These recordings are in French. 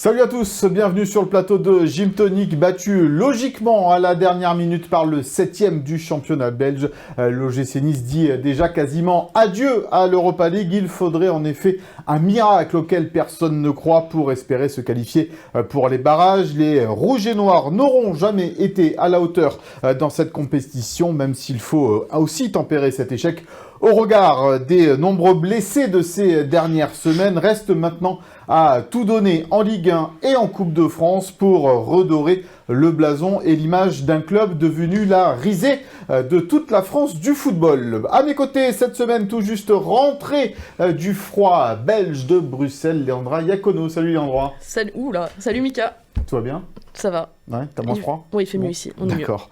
Salut à tous, bienvenue sur le plateau de Gym Tonic, battu logiquement à la dernière minute par le 7e du championnat belge. L'OGC Nice dit déjà quasiment adieu à l'Europa League. Il faudrait en effet un miracle auquel personne ne croit pour espérer se qualifier pour les barrages. Les Rouges et Noirs n'auront jamais été à la hauteur dans cette compétition, même s'il faut aussi tempérer cet échec. Au regard des nombreux blessés de ces dernières semaines, reste maintenant à tout donner en Ligue 1 et en Coupe de France pour redorer le blason et l'image d'un club devenu la risée de toute la France du football. À mes côtés, cette semaine, tout juste rentrée du froid belge de Bruxelles, Léandra Iacono. Salut Léandra. Salut Mika. Tout va bien? Ça va. Ouais, t'as moins froid? Oui, il fait mieux ici, on est mieux. D'accord.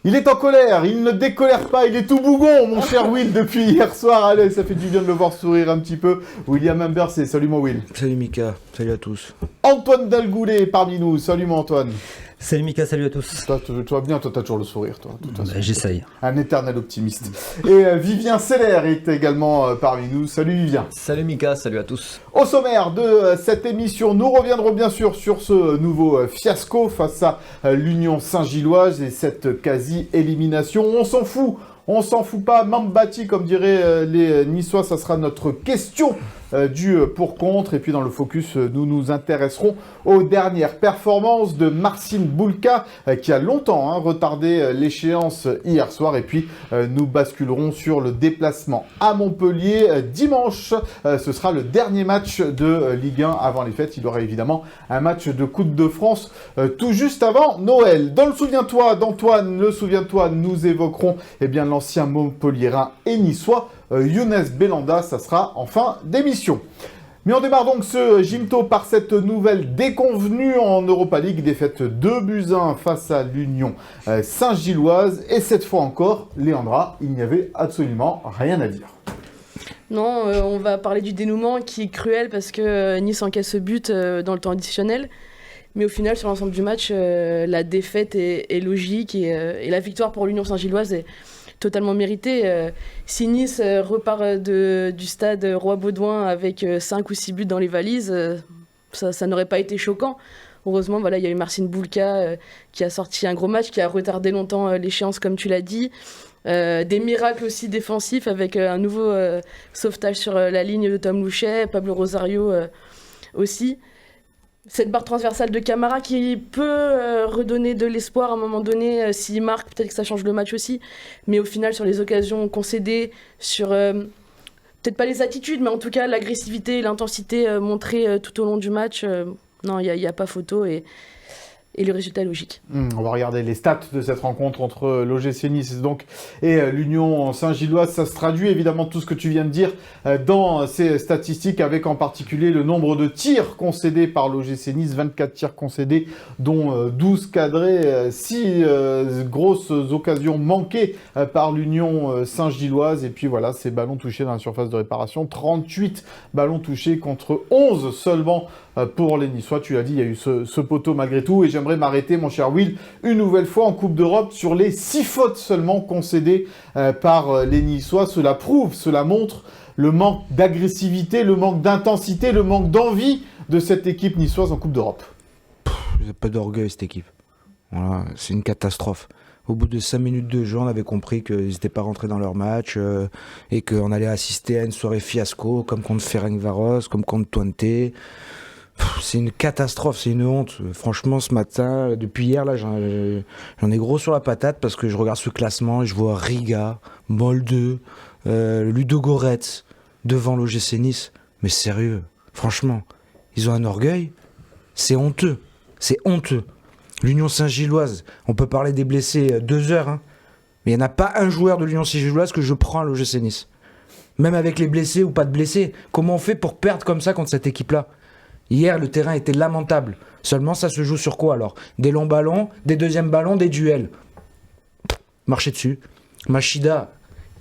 Il est en colère, il ne décolère pas, il est tout bougon, mon cher Will, depuis hier soir. Allez, ça fait du bien de le voir sourire un petit peu. William Humbert, salut mon Will. Salut Mika, salut à tous. Antoine Dalgoulet est parmi nous, salut mon Antoine. Salut Mika, salut à tous. Toi, tu vas bien, toi t'as toujours le sourire, toi. J'essaye. Un éternel optimiste. Et Vivien Seller est également parmi nous. Salut Vivien. Salut Mika, salut à tous. Au sommaire de cette émission, nous reviendrons bien sûr sur ce nouveau fiasco face à l'Union Saint-Gilloise et cette quasi-élimination. On s'en fout pas. Mambati, comme diraient les Niçois, ça sera notre question du pour-contre. Et puis dans le focus, nous nous intéresserons aux dernières performances de Marcin Bulka, qui a longtemps retardé l'échéance hier soir. Et puis nous basculerons sur le déplacement à Montpellier dimanche. Ce sera le dernier match de Ligue 1 avant les fêtes. Il y aura évidemment un match de Coupe de France tout juste avant Noël. Dans le Souviens-toi d'Antoine, nous évoquerons l'ancien Montpelliérain et niçois, Younes Belhanda. Ça sera en fin d'émission. Mais on démarre donc ce Gymto par cette nouvelle déconvenue en Europa League, défaite 2-1 face à l'Union Saint-Gilloise. Et cette fois encore, Léandra, il n'y avait absolument rien à dire. Non, on va parler du dénouement qui est cruel parce que Nice encaisse ce but dans le temps additionnel. Mais au final, sur l'ensemble du match, la défaite est logique et la victoire pour l'Union Saint-Gilloise est totalement méritée. Si Nice repart du stade Roi-Baudouin avec 5 ou 6 buts dans les valises, ça n'aurait pas été choquant. Heureusement, il y a eu Marcin Bulka qui a sorti un gros match, qui a retardé longtemps l'échéance, comme tu l'as dit. Des miracles aussi défensifs avec un nouveau sauvetage sur la ligne de Tom Louchet, Pablo Rosario aussi. Cette barre transversale de Camara qui peut redonner de l'espoir à un moment donné, s'il marque, peut-être que ça change le match aussi. Mais au final, sur les occasions concédées, sur peut-être pas les attitudes, mais en tout cas l'agressivité et l'intensité montrées tout au long du match, non, il n'y a pas photo et le résultat est logique. On va regarder les stats de cette rencontre entre l'OGC Nice et l'Union Saint-Gilloise. Ça se traduit évidemment tout ce que tu viens de dire dans ces statistiques, avec en particulier le nombre de tirs concédés par l'OGC Nice, 24 tirs concédés, dont 12 cadrés, 6 grosses occasions manquées par l'Union Saint-Gilloise. Et puis voilà, ces ballons touchés dans la surface de réparation, 38 ballons touchés contre 11 seulement pour les Niçois. Tu l'as dit, il y a eu ce poteau malgré tout. Et j'aimerais m'arrêter, mon cher Will, une nouvelle fois en Coupe d'Europe sur les 6 fautes seulement concédées par les Niçois. Cela prouve, cela montre le manque d'agressivité, le manque d'intensité, le manque d'envie de cette équipe niçoise en Coupe d'Europe. Il n'y a pas d'orgueil, cette équipe. Voilà, c'est une catastrophe. Au bout de 5 minutes de jeu, on avait compris qu'ils n'étaient pas rentrés dans leur match et qu'on allait assister à une soirée fiasco, comme contre Ferencváros, comme contre Twente. C'est une catastrophe, c'est une honte. Franchement, ce matin, depuis hier, là, j'en ai gros sur la patate parce que je regarde ce classement et je vois Riga, Molde, Ludogorets devant l'OGC Nice. Mais sérieux, franchement, ils ont un orgueil. C'est honteux, c'est honteux. L'Union Saint-Gilloise, on peut parler des blessés 2 heures, mais il n'y en a pas un joueur de l'Union Saint-Gilloise que je prends à l'OGC Nice. Même avec les blessés ou pas de blessés, comment on fait pour perdre comme ça contre cette équipe-là ? Hier, le terrain était lamentable. Seulement, ça se joue sur quoi alors ? Des longs ballons, des deuxièmes ballons, des duels. Marchez dessus. Machida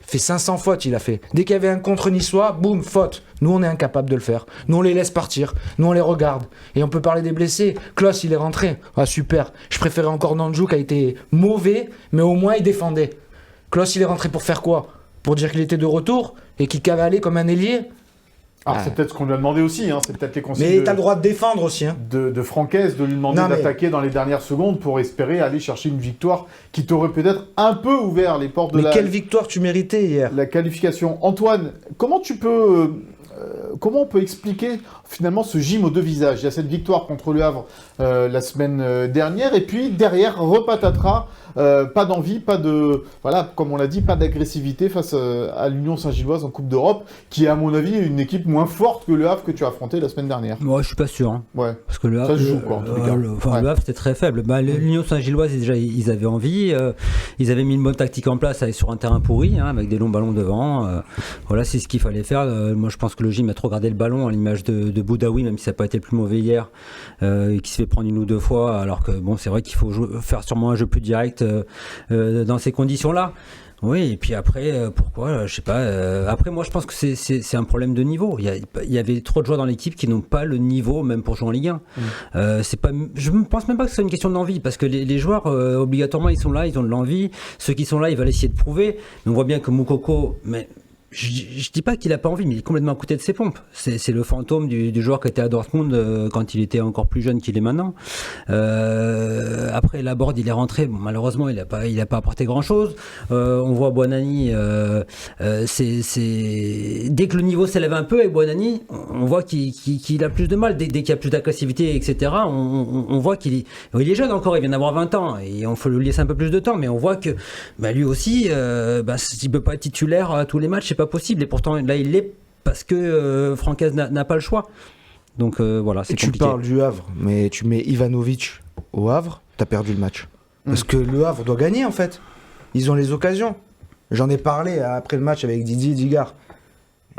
fait 500 fautes, il a fait. Dès qu'il y avait un contre niçois, boum, faute. Nous, on est incapable de le faire. Nous, on les laisse partir. Nous, on les regarde. Et on peut parler des blessés. Klos, il est rentré. Ah, super. Je préférais encore Nanjou qui a été mauvais, mais au moins, il défendait. Klos, il est rentré pour faire quoi ? Pour dire qu'il était de retour et qu'il cavalait comme un ailier ? Alors, c'est peut-être ce qu'on lui a demandé aussi, hein. C'est peut-être les consignes Mais t'as le droit de défendre aussi. Hein. de Francaise, de lui demander d'attaquer dans les dernières secondes pour espérer aller chercher une victoire qui t'aurait peut-être un peu ouvert les portes de Mais quelle victoire tu méritais hier? la qualification. Antoine, comment on peut expliquer finalement ce gym aux deux visages? Il y a cette victoire contre le Havre la semaine dernière, et puis derrière, repatatras, pas d'envie, pas de... Voilà, comme on l'a dit, pas d'agressivité face à l'Union Saint-Gilloise en Coupe d'Europe, qui est à mon avis une équipe moins forte que le Havre que tu as affronté la semaine dernière. Moi, je suis pas sûr. Hein. Ouais. Parce que le Havre, ça se joue, quoi, en tous les cas. Le Havre, c'était très faible. L'Union Saint-Gilloise, déjà, ils avaient envie. Ils avaient mis une bonne tactique en place sur un terrain pourri, hein, avec des longs ballons devant. Voilà, c'est ce qu'il fallait faire. Moi, je pense que le gym a trop gardé le ballon à l'image de Boudaoui, même si ça n'a pas été le plus mauvais hier, qui se fait prendre une ou deux fois, alors que bon, c'est vrai qu'il faut faire sûrement un jeu plus direct dans ces conditions-là. Oui, et puis après, pourquoi, je sais pas. Après, moi, je pense que c'est un problème de niveau. Il y avait trop de joueurs dans l'équipe qui n'ont pas le niveau, même pour jouer en Ligue 1. C'est pas, je ne pense même pas que c'est une question d'envie, parce que les joueurs, obligatoirement, ils sont là, ils ont de l'envie. Ceux qui sont là, ils veulent essayer de prouver. Mais on voit bien que Moukoko, mais je dis pas qu'il a pas envie, mais il est complètement à côté de ses pompes. C'est le fantôme du joueur qui était à Dortmund quand il était encore plus jeune qu'il est maintenant. Après, Laborde, il est rentré. Bon, malheureusement, il a pas apporté grand chose. On voit Buonanni. Dès que le niveau s'élève un peu avec Buonanni, on voit qu'il a plus de mal. Dès qu'il y a plus d'agressivité, etc. On voit qu'il est jeune encore. Il vient d'avoir 20 ans et on faut lui laisser un peu plus de temps. Mais on voit que lui aussi, il peut pas être titulaire à tous les matchs. C'est pas possible, et pourtant là il l'est parce que Francaise n'a pas le choix. Donc voilà, c'est compliqué. Tu parles du Havre, mais tu mets Ivanovic au Havre, t'as perdu le match. Parce que le Havre doit gagner en fait. Ils ont les occasions. J'en ai parlé après le match avec Didier Digard.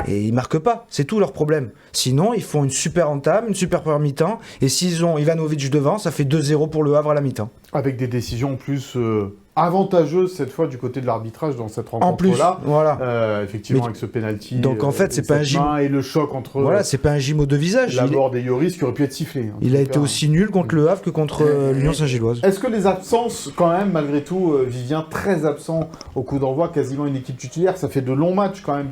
Et ils marquent pas, c'est tout leur problème. Sinon, ils font une super entame, une super première mi-temps, et s'ils ont Ivanovic devant, ça fait 2-0 pour le Havre à la mi-temps. Avec des décisions en plus avantageuses cette fois du côté de l'arbitrage dans cette rencontre-là. En plus, voilà. Effectivement, avec ce penalty. Donc en fait, c'est pas un gym. Et le choc entre. Voilà, c'est pas un gym aux deux visages. Laborde et Yoris qui aurait pu être sifflé. Il a été aussi nul contre le Havre que contre l'Union Saint-Gilloise. Est-ce que les absences, quand même, malgré tout, Vivien, très absent au coup d'envoi, quasiment une équipe titulaire, ça fait de longs matchs quand même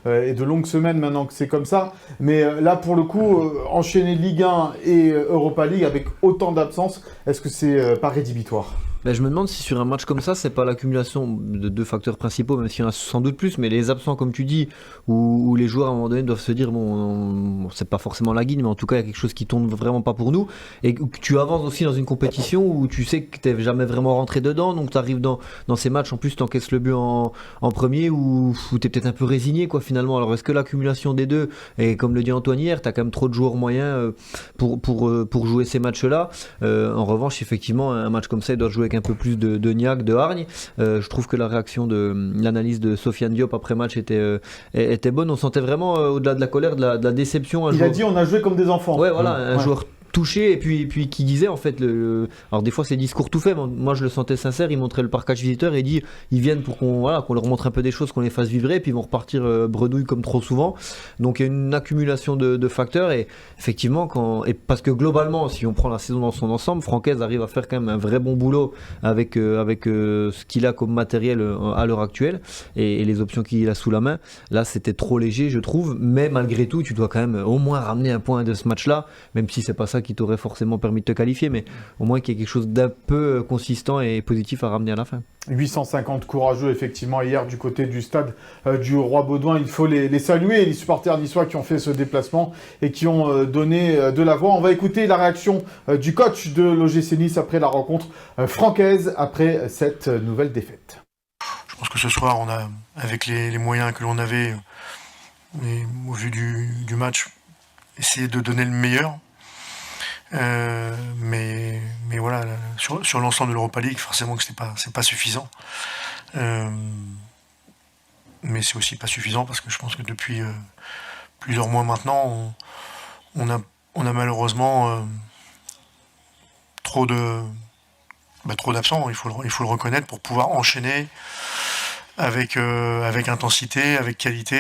et de longues semaines maintenant que c'est comme ça. Mais là, pour le coup, enchaîner Ligue 1 et Europa League avec autant d'absences, est-ce que c'est pas rédhibitoire ? Je me demande si sur un match comme ça, c'est pas l'accumulation de deux facteurs principaux, même s'il y en a sans doute plus, mais les absents, comme tu dis, où les joueurs à un moment donné doivent se dire c'est pas forcément la guine, mais en tout cas il y a quelque chose qui tourne vraiment pas pour nous, et que tu avances aussi dans une compétition où tu sais que t'es jamais vraiment rentré dedans, donc tu arrives dans ces matchs, en plus t'encaisses le but en premier, où t'es peut-être un peu résigné finalement. Alors est-ce que l'accumulation des deux, et comme le dit Antoine hier, t'as quand même trop de joueurs moyens pour jouer ces matchs-là. En revanche, effectivement, un match comme ça, il doit jouer un peu plus de niaque, de hargne. Je trouve que la réaction l'analyse de Sofiane Diop après match était bonne. On sentait vraiment, au-delà de la colère, de la déception. Il a dit on a joué comme des enfants. Ouais, voilà, un joueur touché, et puis qui disait en fait alors des fois c'est discours tout fait, mais moi je le sentais sincère. Il montrait le parcage visiteur et il dit ils viennent pour qu'on leur montre un peu des choses, qu'on les fasse vibrer, et puis ils vont repartir bredouille comme trop souvent. Donc il y a une accumulation de facteurs, et effectivement parce que globalement, si on prend la saison dans son ensemble, Francaise arrive à faire quand même un vrai bon boulot avec ce qu'il a comme matériel à l'heure actuelle et les options qu'il a sous la main. Là c'était trop léger, je trouve, mais malgré tout tu dois quand même au moins ramener un point de ce match là, même si c'est pas ça qui t'aurait forcément permis de te qualifier, mais au moins qu'il y ait quelque chose d'un peu consistant et positif à ramener à la fin. 850 courageux effectivement hier du côté du stade du Roi-Baudouin. Il faut les saluer, les supporters niçois qui ont fait ce déplacement et qui ont donné de la voix. On va écouter la réaction du coach de l'OGC Nice après la rencontre francaise, après cette nouvelle défaite. Je pense que ce soir, on a, avec les moyens que l'on avait, et au vu du match, essayé de donner le meilleur. Mais voilà, sur l'ensemble de l'Europa League, forcément que c'est pas suffisant. Mais c'est aussi pas suffisant parce que je pense que depuis plusieurs mois maintenant, on a malheureusement trop d'absents. Il faut le reconnaître, pour pouvoir enchaîner avec intensité, avec qualité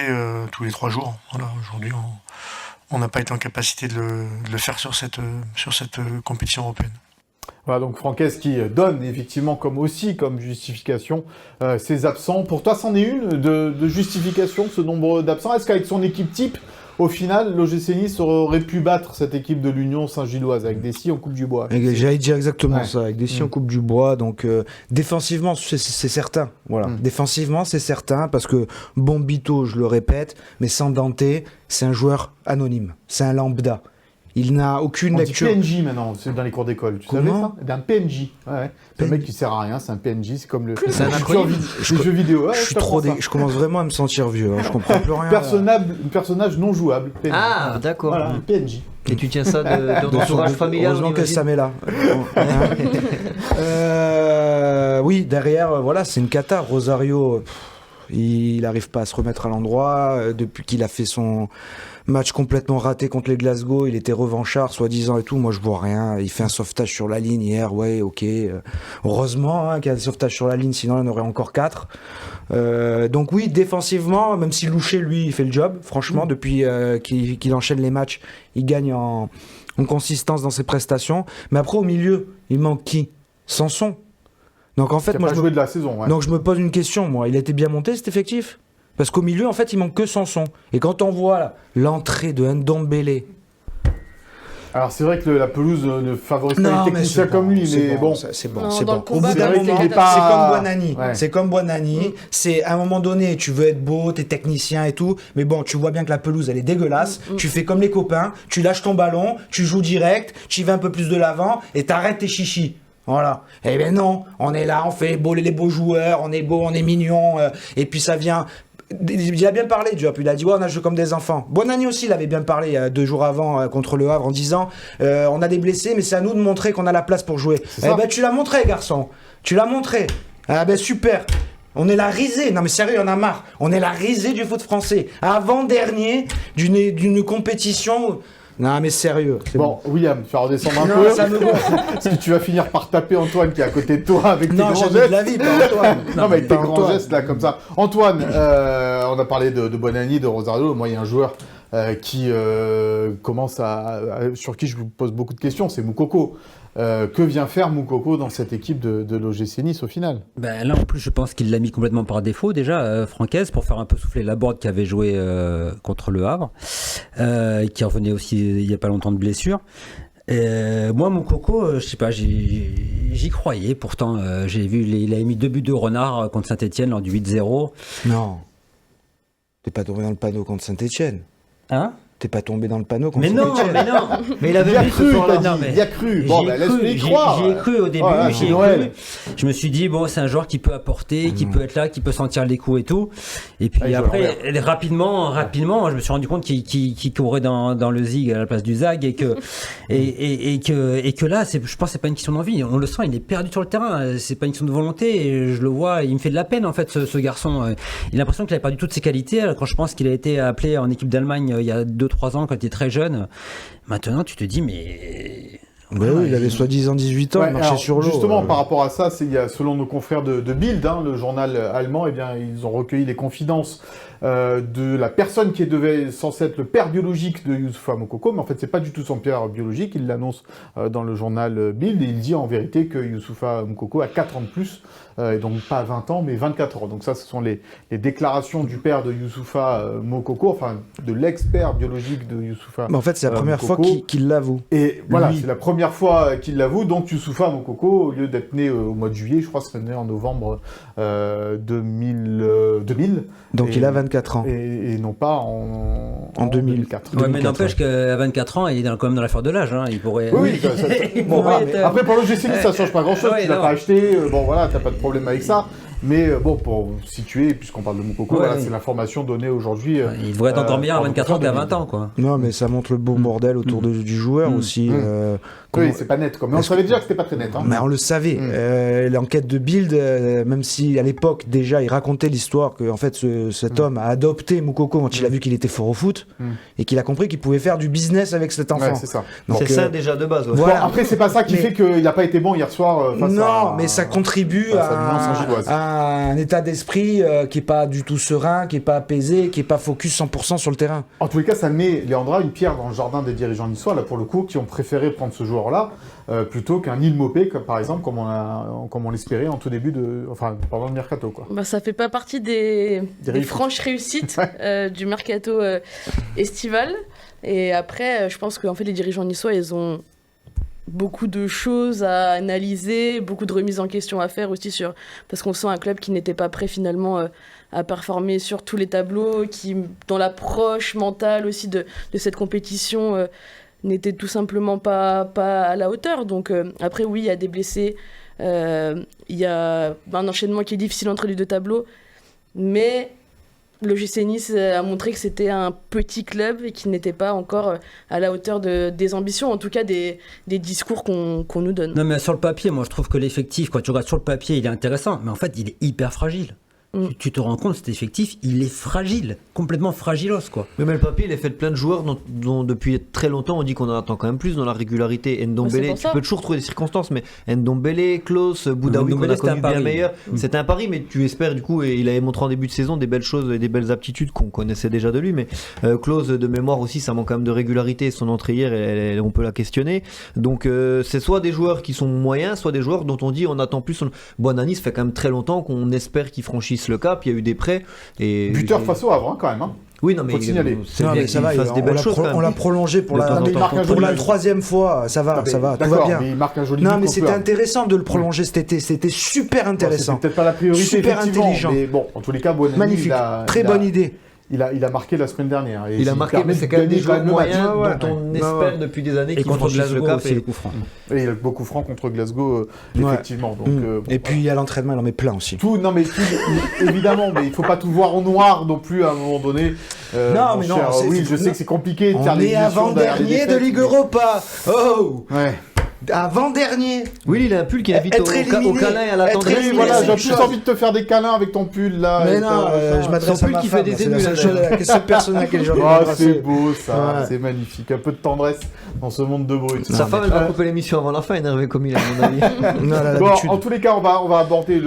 tous les 3 jours. Voilà, aujourd'hui, on n'a pas été en capacité de le faire sur cette compétition européenne. Voilà, donc Francaise qui donne effectivement comme justification ses absents. Pour toi, c'en est une de justification, ce nombre d'absents. Est-ce qu'avec son équipe type, au final, l'OGC Nice aurait pu battre cette équipe de l'Union Saint-Gilloise avec des scies en Coupe du Bois. J'allais dire exactement Ouais. ça, avec des scies en Coupe du Bois. Donc, défensivement, c'est certain. Voilà. Défensivement, c'est certain, parce que Bombito, je le répète, mais sans Dante, c'est un joueur anonyme. C'est un lambda. Il n'a aucune On dit lecture. PNJ maintenant, c'est dans les cours d'école. Tu savais Comment ça? D'un PNJ. Ouais. C'est un mec qui sert à rien, c'est un PNJ, c'est comme le C'est un les acronyme. jeux vidéo. Ouais, Je suis ça trop prend ça. je commence vraiment à me sentir vieux. Hein. Je comprends plus rien. Personnage non jouable. PNJ. Ah, d'accord. Voilà, un PNJ. Et tu tiens ça de ton entourage familial? Heureusement on que imagine Sam est là. Oui, derrière, voilà, c'est une cata. Rosario, il n'arrive pas à se remettre à l'endroit. Depuis qu'il a fait son match complètement raté contre les Glasgow, il était revanchard, soi-disant et tout. Moi, je vois rien. Il fait un sauvetage sur la ligne hier. Ouais, ok. Heureusement qu'il y a un sauvetage sur la ligne, sinon il y en aurait encore 4. Donc oui, défensivement, même si Loucher, lui, il fait le job. Franchement, depuis qu'il enchaîne les matchs, il gagne en consistance dans ses prestations. Mais après, au milieu, il manque qui? Sanson. Donc en fait, Qui a moi, pas joué de la saison. Ouais. donc je me pose une question, moi. Il a été bien monté, cet effectif? Parce qu'au milieu, en fait, il manque que Sanson. Et quand on voit là, l'entrée de Ndombele... Alors c'est vrai que la pelouse ne favorise pas les techniciens comme lui, mais bon. C'est bon, Non, c'est dans bon. le combat, Au bout d'un c'est vrai moment, qu'il est c'est pas- comme Buonanni. Ouais. C'est comme Buonanni. C'est à un moment donné, tu veux être beau, t'es technicien et tout, mais bon, tu vois bien que la pelouse, elle est dégueulasse. Tu fais comme les copains, tu lâches ton ballon, tu joues direct, tu y vas un peu plus de l'avant et t'arrêtes tes chichis. Voilà. Eh ben non, on est là, on fait les beaux joueurs, on est beau, on est mignon, et puis ça vient. Il a bien parlé, Diop. Il a dit ouais, on a joué comme des enfants. Buonanni aussi, il avait bien parlé 2 jours avant contre le Havre en disant on a des blessés, mais c'est à nous de montrer qu'on a la place pour jouer. Eh ça. ben tu l'as montré, garçon. Tu l'as montré. Ah ben super. On est la risée. Non mais sérieux, on en a marre. On est la risée du foot français. Avant-dernier d'une compétition. Non mais sérieux. C'est Bon, William, tu vas redescendre un Non, peu. ça me gonfle. Parce que tu vas finir par taper Antoine qui est à côté de toi avec tes Non, grands jamais gestes. de la vie, pas Antoine. Non, mais avec tes pas grands Antoine. gestes là, comme ça. Antoine, on a parlé de Buonanni, de Rosario. Moi, il y a un joueur qui commence sur qui je vous pose beaucoup de questions, c'est Moukoko. Que vient faire Moukoko dans cette équipe de l'OGC Nice au final? Ben, là en plus je pense qu'il l'a mis complètement par défaut déjà, Francaise, pour faire un peu souffler Laborde qui avait joué contre le Havre, qui revenait aussi il n'y a pas longtemps de blessure. Moi Moukoko, je sais pas, j'y croyais, pourtant j'ai vu, il avait mis 2 buts de renard contre Saint-Etienne lors du 8-0. Non. T'es pas tombé dans le panneau contre Saint-Etienne. Hein? T'es pas tombé dans le panneau contre Mais non, Saint-Etienne. mais non. Mais il Il y avait a vu cru, ce soir-là. t'as Non, dit, mais il y a cru. Bon, ben laisse-lui y j'y croire. ai cru au début. Voilà, j'y c'est ai Noël. cru. Je me suis dit, bon, c'est un joueur qui peut apporter, qui peut être là, qui peut sentir les coups et tout. Et puis Ah, il joue à après, rapidement, je me suis rendu compte qu'il courait dans le zig à la place du zag et que là, je pense que c'est pas une question d'envie. On le sent, il est perdu sur le terrain. C'est pas une question de volonté. Et je le vois, il me fait de la peine en fait, ce garçon. Il a l'impression qu'il a perdu toutes ses qualités. Quand je pense qu'il a été appelé en équipe d'Allemagne il y a 2-3 ans quand il était très jeune. Maintenant, tu te dis, mais. Bah oui, il avait soi-disant 18 ans, Ouais, il marchait alors, sur l'eau. Justement, par rapport à ça, selon nos confrères de Bild, le journal allemand, eh bien, ils ont recueilli les confidences de la personne qui devait censée être le père biologique de Youssoufa Moukoko, mais en fait, c'est pas du tout son père biologique. Il l'annonce dans le journal Bild et il dit en vérité que Youssoufa Moukoko a 4 ans de plus, et donc pas 20 ans, mais 24 ans. Donc ça, ce sont les déclarations du père de Youssoufa Moukoko, enfin de l'ex-père biologique de Youssoufa. Mais en fait, c'est la première fois Moukoko. qu'il l'avoue. Et voilà, Lui. c'est la première fois qu'il l'avoue. Donc Youssoufa Moukoko, au lieu d'être né au mois de juillet, je crois que serait né en novembre 2000. Donc Et- il a 24 ans. Et non pas en 2004. Ouais, mais 2004, n'empêche qu'à 24 ans, il est quand même dans l'affaire de l'âge. Hein. Il pourrait. Oui, bon, pourrait voilà. être- Après pour l'OGC Nice, ça change pas grand chose, Ouais, tu l'as non. pas acheté, bon voilà, t'as pas de problème avec ça. Mais bon, pour situer, puisqu'on parle de Moukoko, Ouais, voilà, oui. c'est l'information donnée aujourd'hui. Il devrait être encore meilleur à en 24 ans qu'à 2000. 20 ans, quoi. Non, mais ça montre le beau bordel autour du joueur aussi. Oui, c'est pas net, quoi. Mais on Est-ce savait déjà que c'était pas très net. Hein. Mais on le savait. L'enquête de Bild, même si à l'époque déjà il racontait l'histoire que en fait cet homme a adopté Moukoko quand il a vu qu'il était fort au foot et qu'il a compris qu'il pouvait faire du business avec cet enfant. Ouais, c'est ça. Donc, C'est ça déjà de base. Ouais. voilà. Bon, après, c'est pas ça qui Mais- fait qu'il n'a pas été bon hier soir face non, à... mais ça contribue face à l'Union Saint-Gilloise. à un état d'esprit qui est pas du tout serein, qui est pas apaisé, qui est pas focus 100% sur le terrain. En tous les cas, ça met, Leandra, une pierre dans le jardin des dirigeants niçois, là pour le coup, qui ont préféré prendre ce joueur-là plutôt qu'un Neil Maupay, comme par exemple, comme on l'espérait en tout début pendant le mercato, quoi. Bah, ça fait pas partie des franches réussites du mercato estival. Et après, je pense qu'en fait, les dirigeants niçois, ils ont beaucoup de choses à analyser, beaucoup de remises en question à faire aussi parce qu'on sent un club qui n'était pas prêt finalement à performer sur tous les tableaux, qui dans l'approche mentale aussi de cette compétition n'était tout simplement pas à la hauteur. Donc après oui, il y a des blessés, il y a un enchaînement qui est difficile entre les deux tableaux, mais le GC Nice a montré que c'était un petit club et qu'il n'était pas encore à la hauteur des ambitions, en tout cas des discours qu'on nous donne. Non mais sur le papier, moi je trouve que l'effectif, quand tu regardes sur le papier, il est intéressant, mais en fait il est hyper fragile. Tu te rends compte, cet effectif, il est fragile, complètement fragilos, quoi. Mais le papier, il est fait de plein de joueurs dont depuis très longtemps, on dit qu'on en attend quand même plus dans la régularité. Ndombele, tu peux toujours trouver des circonstances, mais Ndombele, Klose, Boudaoui, qu'on a connu bien meilleur. C'était un pari, mais tu espères, du coup, et il avait montré en début de saison des belles choses et des belles aptitudes qu'on connaissait déjà de lui, mais Klose, de mémoire aussi, ça manque quand même de régularité. Son entrée hier, on peut la questionner. Donc, c'est soit des joueurs qui sont moyens, soit des joueurs dont on dit on attend plus. Buonanni, ça fait quand même très longtemps qu'on espère qu'ils franchissent le cap, il y a eu des prêts et buteur face au Havre quand même. Hein. Oui, non mais faut signaler. C'est bien qu'il fasse des belles choses. On l'a prolongé pour la troisième fois. Ça va, tout va bien. Mais il marque un joli non, mais c'était intéressant de le prolonger cet été. C'était super intéressant. C'était peut-être pas la priorité. Super intelligent. Mais bon, en tous les cas, Buonanni, magnifique. Très bonne idée. Il a marqué la semaine dernière. Et il a marqué, mais c'est quand même des joueurs moyens dont on espère depuis des années qu'ils franchissent le cap. Et le coup franc. Et il a beaucoup franc contre Glasgow, effectivement. Donc, et puis à l'entraînement, il en met plein aussi. Évidemment, mais il ne faut pas tout voir en noir non plus à un moment donné. Non, mais non. Oui, je sais que c'est compliqué de faire des avant-dernier de Ligue Europa. Oh ouais. Avant-dernier. Oui, il a un pull qui invite au câlin et à la tendresse. Oui, voilà, j'ai plus envie de te faire des câlins avec ton pull là. Mais non, je m'adresse à ma femme. Fait des émules. C'est la personne à laquelle j'ai envie de c'est beau ça, c'est magnifique. Un peu de tendresse dans ce monde de brut. Sa femme, elle va couper l'émission avant la fin, énervé comme il est, à mon avis. Bon, en tous les cas, on va aborder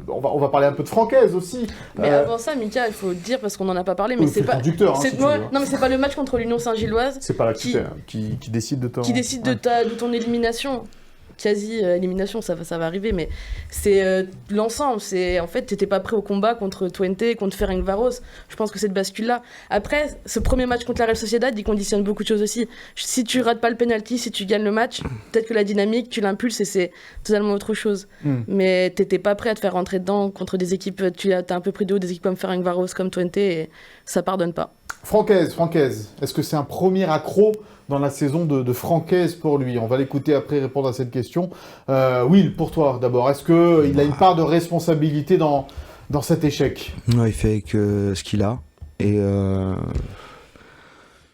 on va parler un peu de Francaise aussi. Mais avant ça, Mika, il faut dire, parce qu'on n'en a pas parlé, mais c'est pas. Non, mais c'est pas le match contre l'Union Saint-Gilloise. C'est pas l'actu qui décide de ton élimination. Quasi élimination, ça va arriver, mais c'est l'ensemble. C'est en fait, t'étais pas prêt au combat contre Twente, contre Ferencváros. Je pense que cette bascule-là. Après, ce premier match contre la Real Sociedad, il conditionne beaucoup de choses aussi. Si tu rates pas le penalty, si tu gagnes le match, peut-être que la dynamique, tu l'impulses et c'est totalement autre chose. Mais t'étais pas prêt à te faire rentrer dedans contre des équipes. T'as un peu pris de haut des équipes comme Ferencváros, comme Twente, et ça pardonne pas. Francaise, est-ce que c'est un premier accro dans la saison de Francaise pour lui? On va l'écouter après répondre à cette question. Will, pour toi d'abord, est-ce qu'il a une part de responsabilité dans cet échec? Non, il fait que ce qu'il a. Et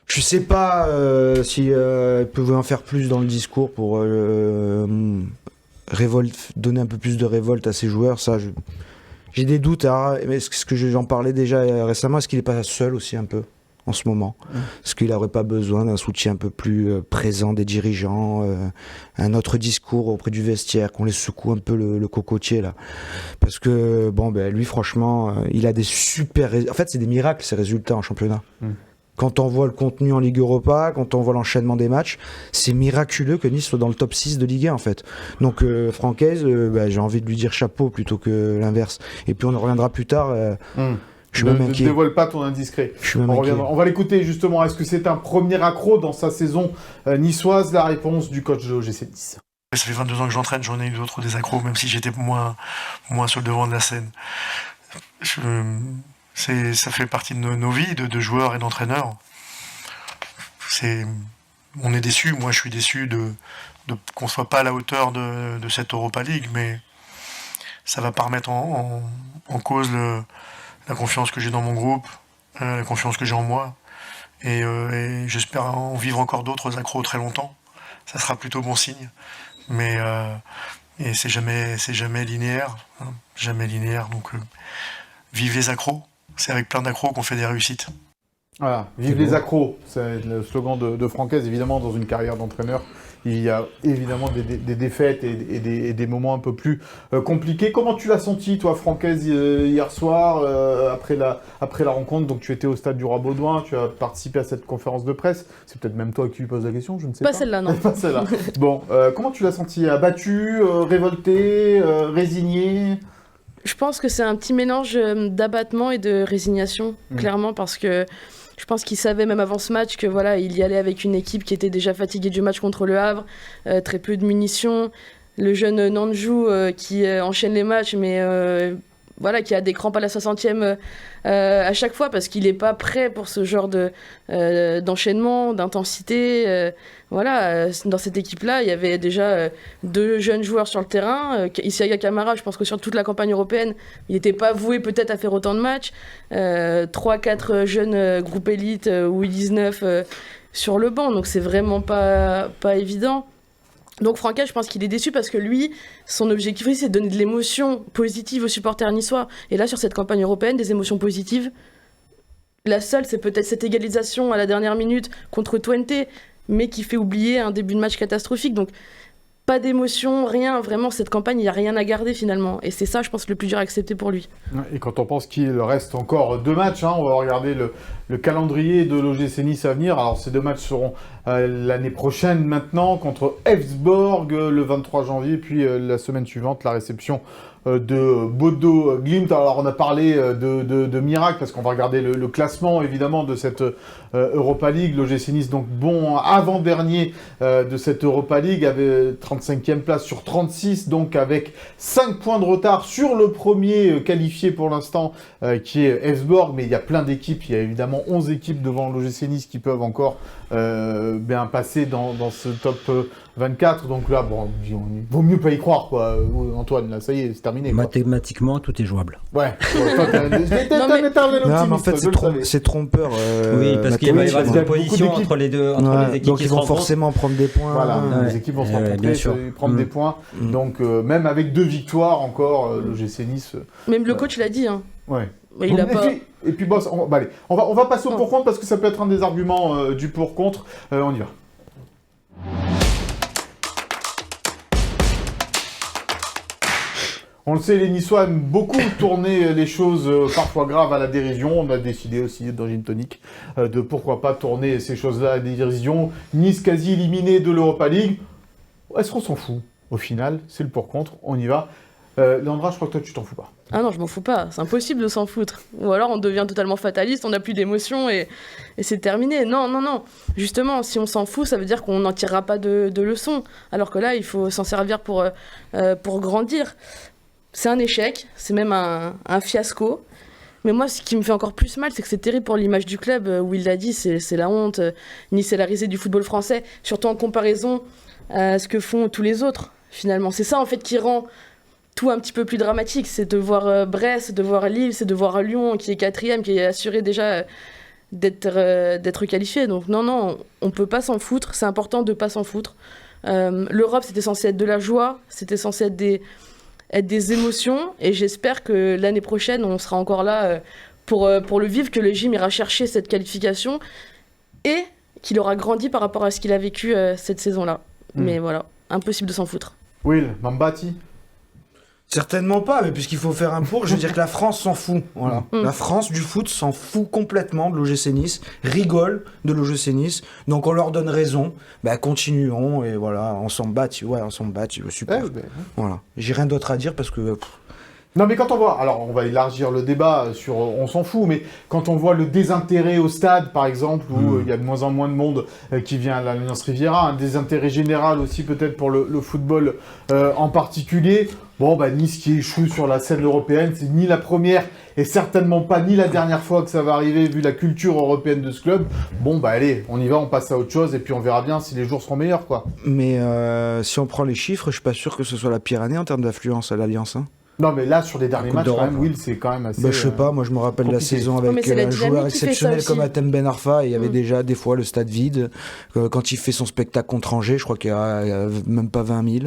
je sais pas si il pouvait en faire plus dans le discours pour donner un peu plus de révolte à ses joueurs. Ça, j'ai des doutes. Est-ce que j'en parlais déjà récemment? Est-ce qu'il n'est pas seul aussi un peu en ce moment? Est-ce qu'il n'aurait pas besoin d'un soutien un peu plus présent des dirigeants, un autre discours auprès du vestiaire, qu'on les secoue un peu le cocotier là? Parce que lui franchement, il a des super... En fait, c'est des miracles ces résultats en championnat. Quand on voit le contenu en Ligue Europa, quand on voit l'enchaînement des matchs, c'est miraculeux que Nice soit dans le top 6 de Ligue 1 en fait. Donc Francaise, j'ai envie de lui dire chapeau plutôt que l'inverse. Et puis on en reviendra plus tard. Je suis même inquiet. Ne dévoile pas ton indiscret. On va l'écouter justement. Est-ce que c'est un premier accro dans sa saison niçoise? La réponse du coach de l'OGC Nice. Ça fait 22 ans que j'entraîne, j'en ai eu d'autres des accros, même si j'étais moins sur le devant de la scène. Ça fait partie de nos vies, de joueurs et d'entraîneurs. On est déçus. Moi, je suis déçu qu'on ne soit pas à la hauteur de cette Europa League, mais ça ne va pas remettre en cause la confiance que j'ai dans mon groupe, la confiance que j'ai en moi, et j'espère en vivre encore d'autres accros très longtemps. Ça sera plutôt bon signe, mais et c'est jamais linéaire, hein, jamais linéaire. Donc vive les accros, c'est avec plein d'accros qu'on fait des réussites. Voilà, vive C'est les beau. accros, c'est le slogan de Francaise. Évidemment, dans une carrière d'entraîneur, il y a évidemment des défaites et des moments un peu plus compliqués. Comment tu l'as senti, toi, Francaise, hier soir, après la rencontre? Donc, tu étais au stade du Roi-Baudouin, tu as participé à cette conférence de presse. C'est peut-être même toi qui lui poses la question, je ne sais pas. Pas celle-là, non. Pas celle-là. Bon, comment tu l'as senti? Abattu, révolté, résigné? Je pense que c'est un petit mélange d'abattement et de résignation, clairement, parce que je pense qu'il savait même avant ce match que voilà, il y allait avec une équipe qui était déjà fatiguée du match contre le Havre, très peu de munitions. Le jeune Nanjou qui enchaîne les matchs, mais voilà, qui a des crampes à la 60e à chaque fois parce qu'il n'est pas prêt pour ce genre d'enchaînement, d'intensité. Dans cette équipe-là, il y avait déjà deux jeunes joueurs sur le terrain. Isiaga Camara, je pense que sur toute la campagne européenne, il n'était pas voué peut-être à faire autant de matchs. 3-4 jeunes groupes élite ou U19 sur le banc, donc c'est vraiment pas évident. Donc Francaise, je pense qu'il est déçu parce que lui, son objectif, c'est de donner de l'émotion positive aux supporters niçois. Et là, sur cette campagne européenne, des émotions positives, la seule, c'est peut-être cette égalisation à la dernière minute contre Twente, mais qui fait oublier un début de match catastrophique. Donc pas d'émotion, rien. Vraiment, cette campagne, il n'y a rien à garder finalement. Et c'est ça, je pense, le plus dur à accepter pour lui. Et quand on pense qu'il reste encore 2 matchs, on va regarder le calendrier de l'OGC Nice à venir. Alors ces 2 matchs seront l'année prochaine maintenant contre Elfsborg le 23 janvier, puis la semaine suivante la réception de Bodo Glimt. Alors on a parlé de miracle parce qu'on va regarder le classement évidemment de cette Europa League. L'OGC Nice donc bon avant-dernier de cette Europa League, avait 35e place sur 36, donc avec 5 points de retard sur le premier qualifié pour l'instant qui est Elfsborg, mais il y a plein d'équipes, il y a évidemment 11 équipes devant l'OGC Nice qui peuvent encore bien passer dans ce top 24, donc là, bon, il vaut mieux pas y croire, quoi. Antoine, là, ça y est, c'est terminé. Quoi. Mathématiquement, tout est jouable. Ouais. Toi, t'es un éternel Non, mais en optimiste, fait, je le savais. c'est trompeur. Oui, parce qu'il va y avoir parce qu'il y a une opposition beaucoup d'équipes. entre les deux, entre les équipes donc qui ils se vont rencontrent. forcément prendre des points. Voilà, Ouais. les équipes vont se Ouais, rencontrer, bien sûr. prendre des points. Donc, même avec 2 victoires encore, l'OGC Nice. Même le coach l'a dit. Hein. Ouais. Mais il a pas. Et puis, boss, allez, on va passer au pour-contre parce que ça peut être un des arguments du pour-contre. On y va. On le sait, les Niçois aiment beaucoup tourner les choses parfois graves à la dérision. On a décidé aussi dans Gin Tonic de pourquoi pas tourner ces choses-là à la dérision. Nice quasi éliminé de l'Europa League. Est-ce qu'on s'en fout? Au final, c'est le pour-contre. On y va. Léandra, je crois que toi, tu t'en fous pas. Ah non, je m'en fous pas, c'est impossible de s'en foutre. Ou alors on devient totalement fataliste, on n'a plus d'émotion et c'est terminé. Non. Justement, si on s'en fout, ça veut dire qu'on n'en tirera pas de leçons. Alors que là, il faut s'en servir pour grandir. C'est un échec, c'est même un fiasco. Mais moi, ce qui me fait encore plus mal, c'est que c'est terrible pour l'image du club. Où il l'a dit, c'est la honte. Nice est la risée du football français, surtout en comparaison à ce que font tous les autres, finalement. C'est ça, en fait, qui rend tout un petit peu plus dramatique. C'est de voir Brest, de voir Lille, c'est de voir Lyon, qui est 4e, qui est assuré déjà d'être qualifié. Donc non, on peut pas s'en foutre. C'est important de pas s'en foutre. L'Europe, c'était censé être de la joie, c'était censé être des émotions, et j'espère que l'année prochaine, on sera encore là pour le vivre, que le gym ira chercher cette qualification et qu'il aura grandi par rapport à ce qu'il a vécu cette saison-là. Mais voilà, impossible de s'en foutre. Will, Mambati? Certainement pas, mais puisqu'il faut faire un pour, je veux dire que la France s'en fout. Voilà. La France du foot s'en fout complètement de l'OGC Nice, rigole de l'OGC Nice, donc on leur donne raison. Continuons, et voilà, on s'en bat, super. Voilà. J'ai rien d'autre à dire parce que... Non, mais quand on voit, alors on va élargir le débat sur on s'en fout, mais quand on voit le désintérêt au stade, par exemple, où il y a de moins en moins de monde qui vient à l'Alliance Riviera, un désintérêt général aussi peut-être pour le football en particulier, Nice qui échoue sur la scène européenne, c'est ni la première et certainement pas ni la dernière fois que ça va arriver vu la culture européenne de ce club. Allez, on y va, on passe à autre chose et puis on verra bien si les jours seront meilleurs, quoi. Mais si on prend les chiffres, je suis pas sûr que ce soit la pire année en termes d'affluence à l'Alliance, hein. Non, mais là, sur les derniers matchs, quand même, d'Europe, Will, c'est quand même assez... je sais pas, moi je me rappelle la compliqué. saison mais avec c'est la un joueur dynamique qui fait ça exceptionnel aussi. comme Atem Ben Arfa, et il y avait déjà des fois le stade vide. Quand il fait son spectacle contre Angers, je crois qu'il y a même pas 20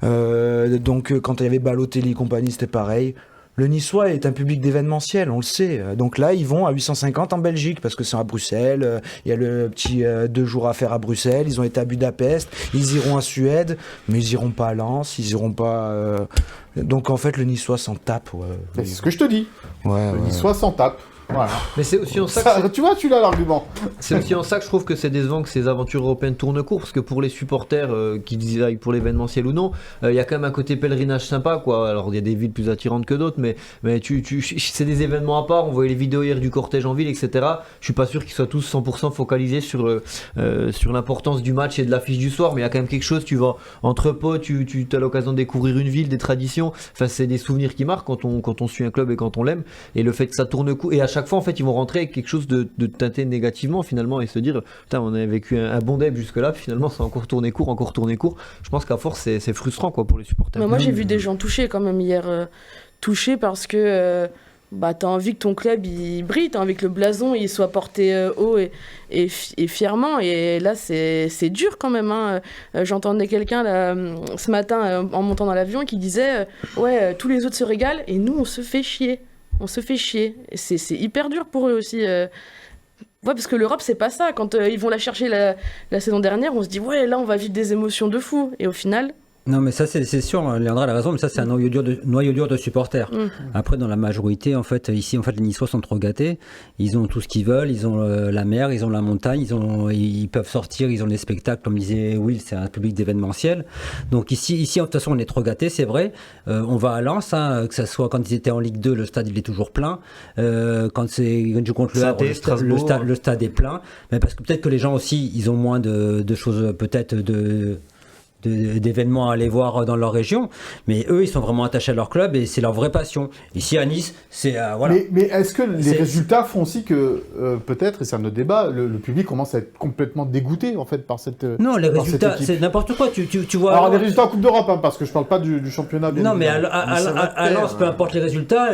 000. Donc quand il y avait Balotelli et compagnie, c'était pareil. Le Niçois est un public d'événementiel, on le sait. Donc là, ils vont à 850 en Belgique parce que c'est à Bruxelles. Il y a le petit 2 jours à faire à Bruxelles. Ils ont été à Budapest. Ils iront à Suède, mais ils iront pas à Lens. Ils iront pas. Donc en fait, le Niçois s'en tape. Ouais. C'est ce que je te dis. Le Niçois s'en tape. Voilà. Mais c'est aussi en ça, Tu vois, tu l'as l'argument. c'est aussi en ça que je trouve que c'est décevant que ces aventures européennes tournent court, parce que pour les supporters qui y aillent pour l'événementiel ou non, il y a quand même un côté pèlerinage sympa, quoi. Alors il y a des villes plus attirantes que d'autres, mais c'est des événements à part. On voyait les vidéos hier du cortège en ville, etc. Je suis pas sûr qu'ils soient tous 100% focalisés sur l'importance du match et de l'affiche du soir, mais il y a quand même quelque chose. Tu vas entre potes, tu as l'occasion de découvrir une ville, des traditions. Enfin, c'est des souvenirs qui marquent quand on suit un club et quand on l'aime. Et le fait que ça tourne court, et à chaque fois en fait ils vont rentrer avec quelque chose de teinté négativement finalement et se dire putain on a vécu un bon deb jusque là, finalement ça a encore tourné court. Je pense qu'à force c'est frustrant quoi pour les supporters. Mais moi j'ai vu des gens touchés quand même hier, touchés parce que t'as envie que ton club il brille, t'as envie que le blason il soit porté haut et fièrement, et là c'est dur quand même, hein. J'entendais quelqu'un là ce matin en montant dans l'avion qui disait ouais tous les autres se régalent et nous on se fait chier. Et c'est hyper dur pour eux aussi. Ouais, parce que l'Europe, c'est pas ça. Quand ils vont la chercher la saison dernière, on se dit, ouais, là, on va vivre des émotions de fou. Et au final... Non, mais ça, c'est sûr, Léandre a raison, mais ça, c'est un noyau dur de supporters. Après, dans la majorité, en fait, ici, les Niçois sont trop gâtés. Ils ont tout ce qu'ils veulent, ils ont la mer, ils ont la montagne, ils peuvent sortir, ils ont les spectacles, comme disait Will, c'est un public d'événementiel. Donc ici, de toute façon, on est trop gâtés, c'est vrai. On va à Lens, hein, que ça soit quand ils étaient en Ligue 2, le stade, il est toujours plein. Quand tu comptes le Havre, le stade est plein. Mais parce que peut-être que les gens aussi, ils ont moins de choses, peut-être, d'événements à aller voir dans leur région, mais eux ils sont vraiment attachés à leur club et c'est leur vraie passion. Ici à Nice, c'est voilà. Mais est-ce que les résultats font aussi que peut-être, et c'est un autre débat, le public commence à être complètement dégoûté en fait par cette non, les résultats c'est n'importe quoi. Tu vois. Alors les résultats en Coupe d'Europe, hein, parce que je parle pas du championnat. Bien non, mais à Lens, peu importe les résultats,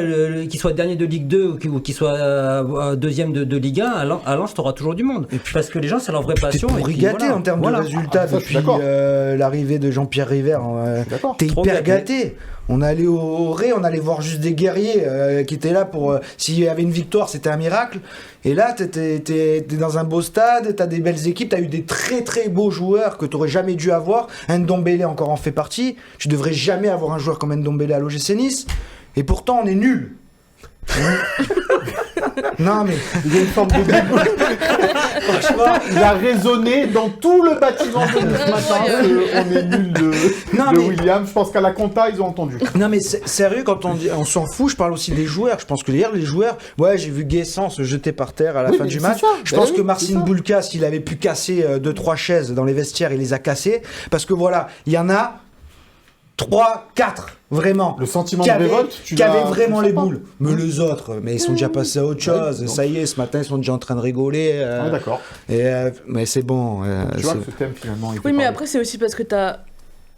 qu'ils soient dernier de Ligue 2 ou qu'ils soient deuxième de Ligue 1, à Lens t'auras toujours du monde. Et puis, parce que les gens c'est leur vraie passion. T'es gâté en termes de résultats depuis l'arrivée de Jean-Pierre River. T'es hyper gâté. On allait au Ré, on allait voir juste des guerriers qui étaient là pour... s'il y avait une victoire, c'était un miracle. Et là, t'es dans un beau stade, t'as des belles équipes, t'as eu des très très beaux joueurs que t'aurais jamais dû avoir. Ndombele encore en fait partie. Tu devrais jamais avoir un joueur comme Ndombele à l'OGC Nice. Et pourtant, on est nuls. Non mais il y a une forme de dégoût. Franchement, il a résonné dans tout le bâtiment de ce matin. On est nul de William. Je pense qu'à la compta ils ont entendu. Non mais sérieux, quand on s'en fout, je parle aussi des joueurs. Je pense que hier les joueurs, ouais, j'ai vu Guessant se jeter par terre à la fin du match. Je pense que Marcin Bulka, s'il avait pu casser 2-3 chaises dans les vestiaires, il les a cassées parce que voilà, il y en a 3, 4 vraiment. Le sentiment de révolte, qui avait vraiment les boules. Mais les autres, mais ils sont déjà passés à autre chose. Ça y est, ce matin, ils sont déjà en train de rigoler. Ouais, d'accord. Mais c'est bon. Tu vois que ce thème, finalement, oui, mais après, c'est aussi parce que t'as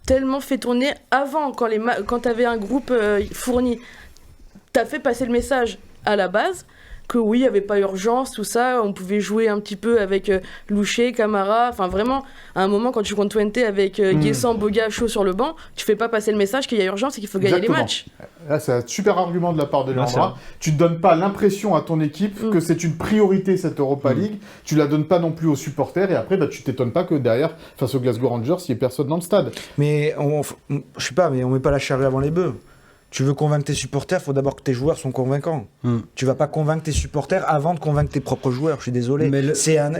tellement fait tourner avant, quand t'avais un groupe fourni. T'as fait passer le message à la base que oui, il n'y avait pas urgence, tout ça, on pouvait jouer un petit peu avec Louché, Camara, enfin vraiment, à un moment quand tu comptes Twente avec Guessant, Boga, Chaud sur le banc, tu fais pas passer le message qu'il y a urgence et qu'il faut gagner les matchs. Là, c'est un super argument de la part de Léandra. Tu ne donnes pas l'impression à ton équipe que c'est une priorité cette Europa League, tu la donnes pas non plus aux supporters, et après, tu t'étonnes pas que derrière, face aux Glasgow Rangers, il n'y ait personne dans le stade. Mais je sais pas, mais on met pas la charrue avant les bœufs. Tu veux convaincre tes supporters, il faut d'abord que tes joueurs sont convaincants. Tu vas pas convaincre tes supporters avant de convaincre tes propres joueurs, je suis désolé. Mais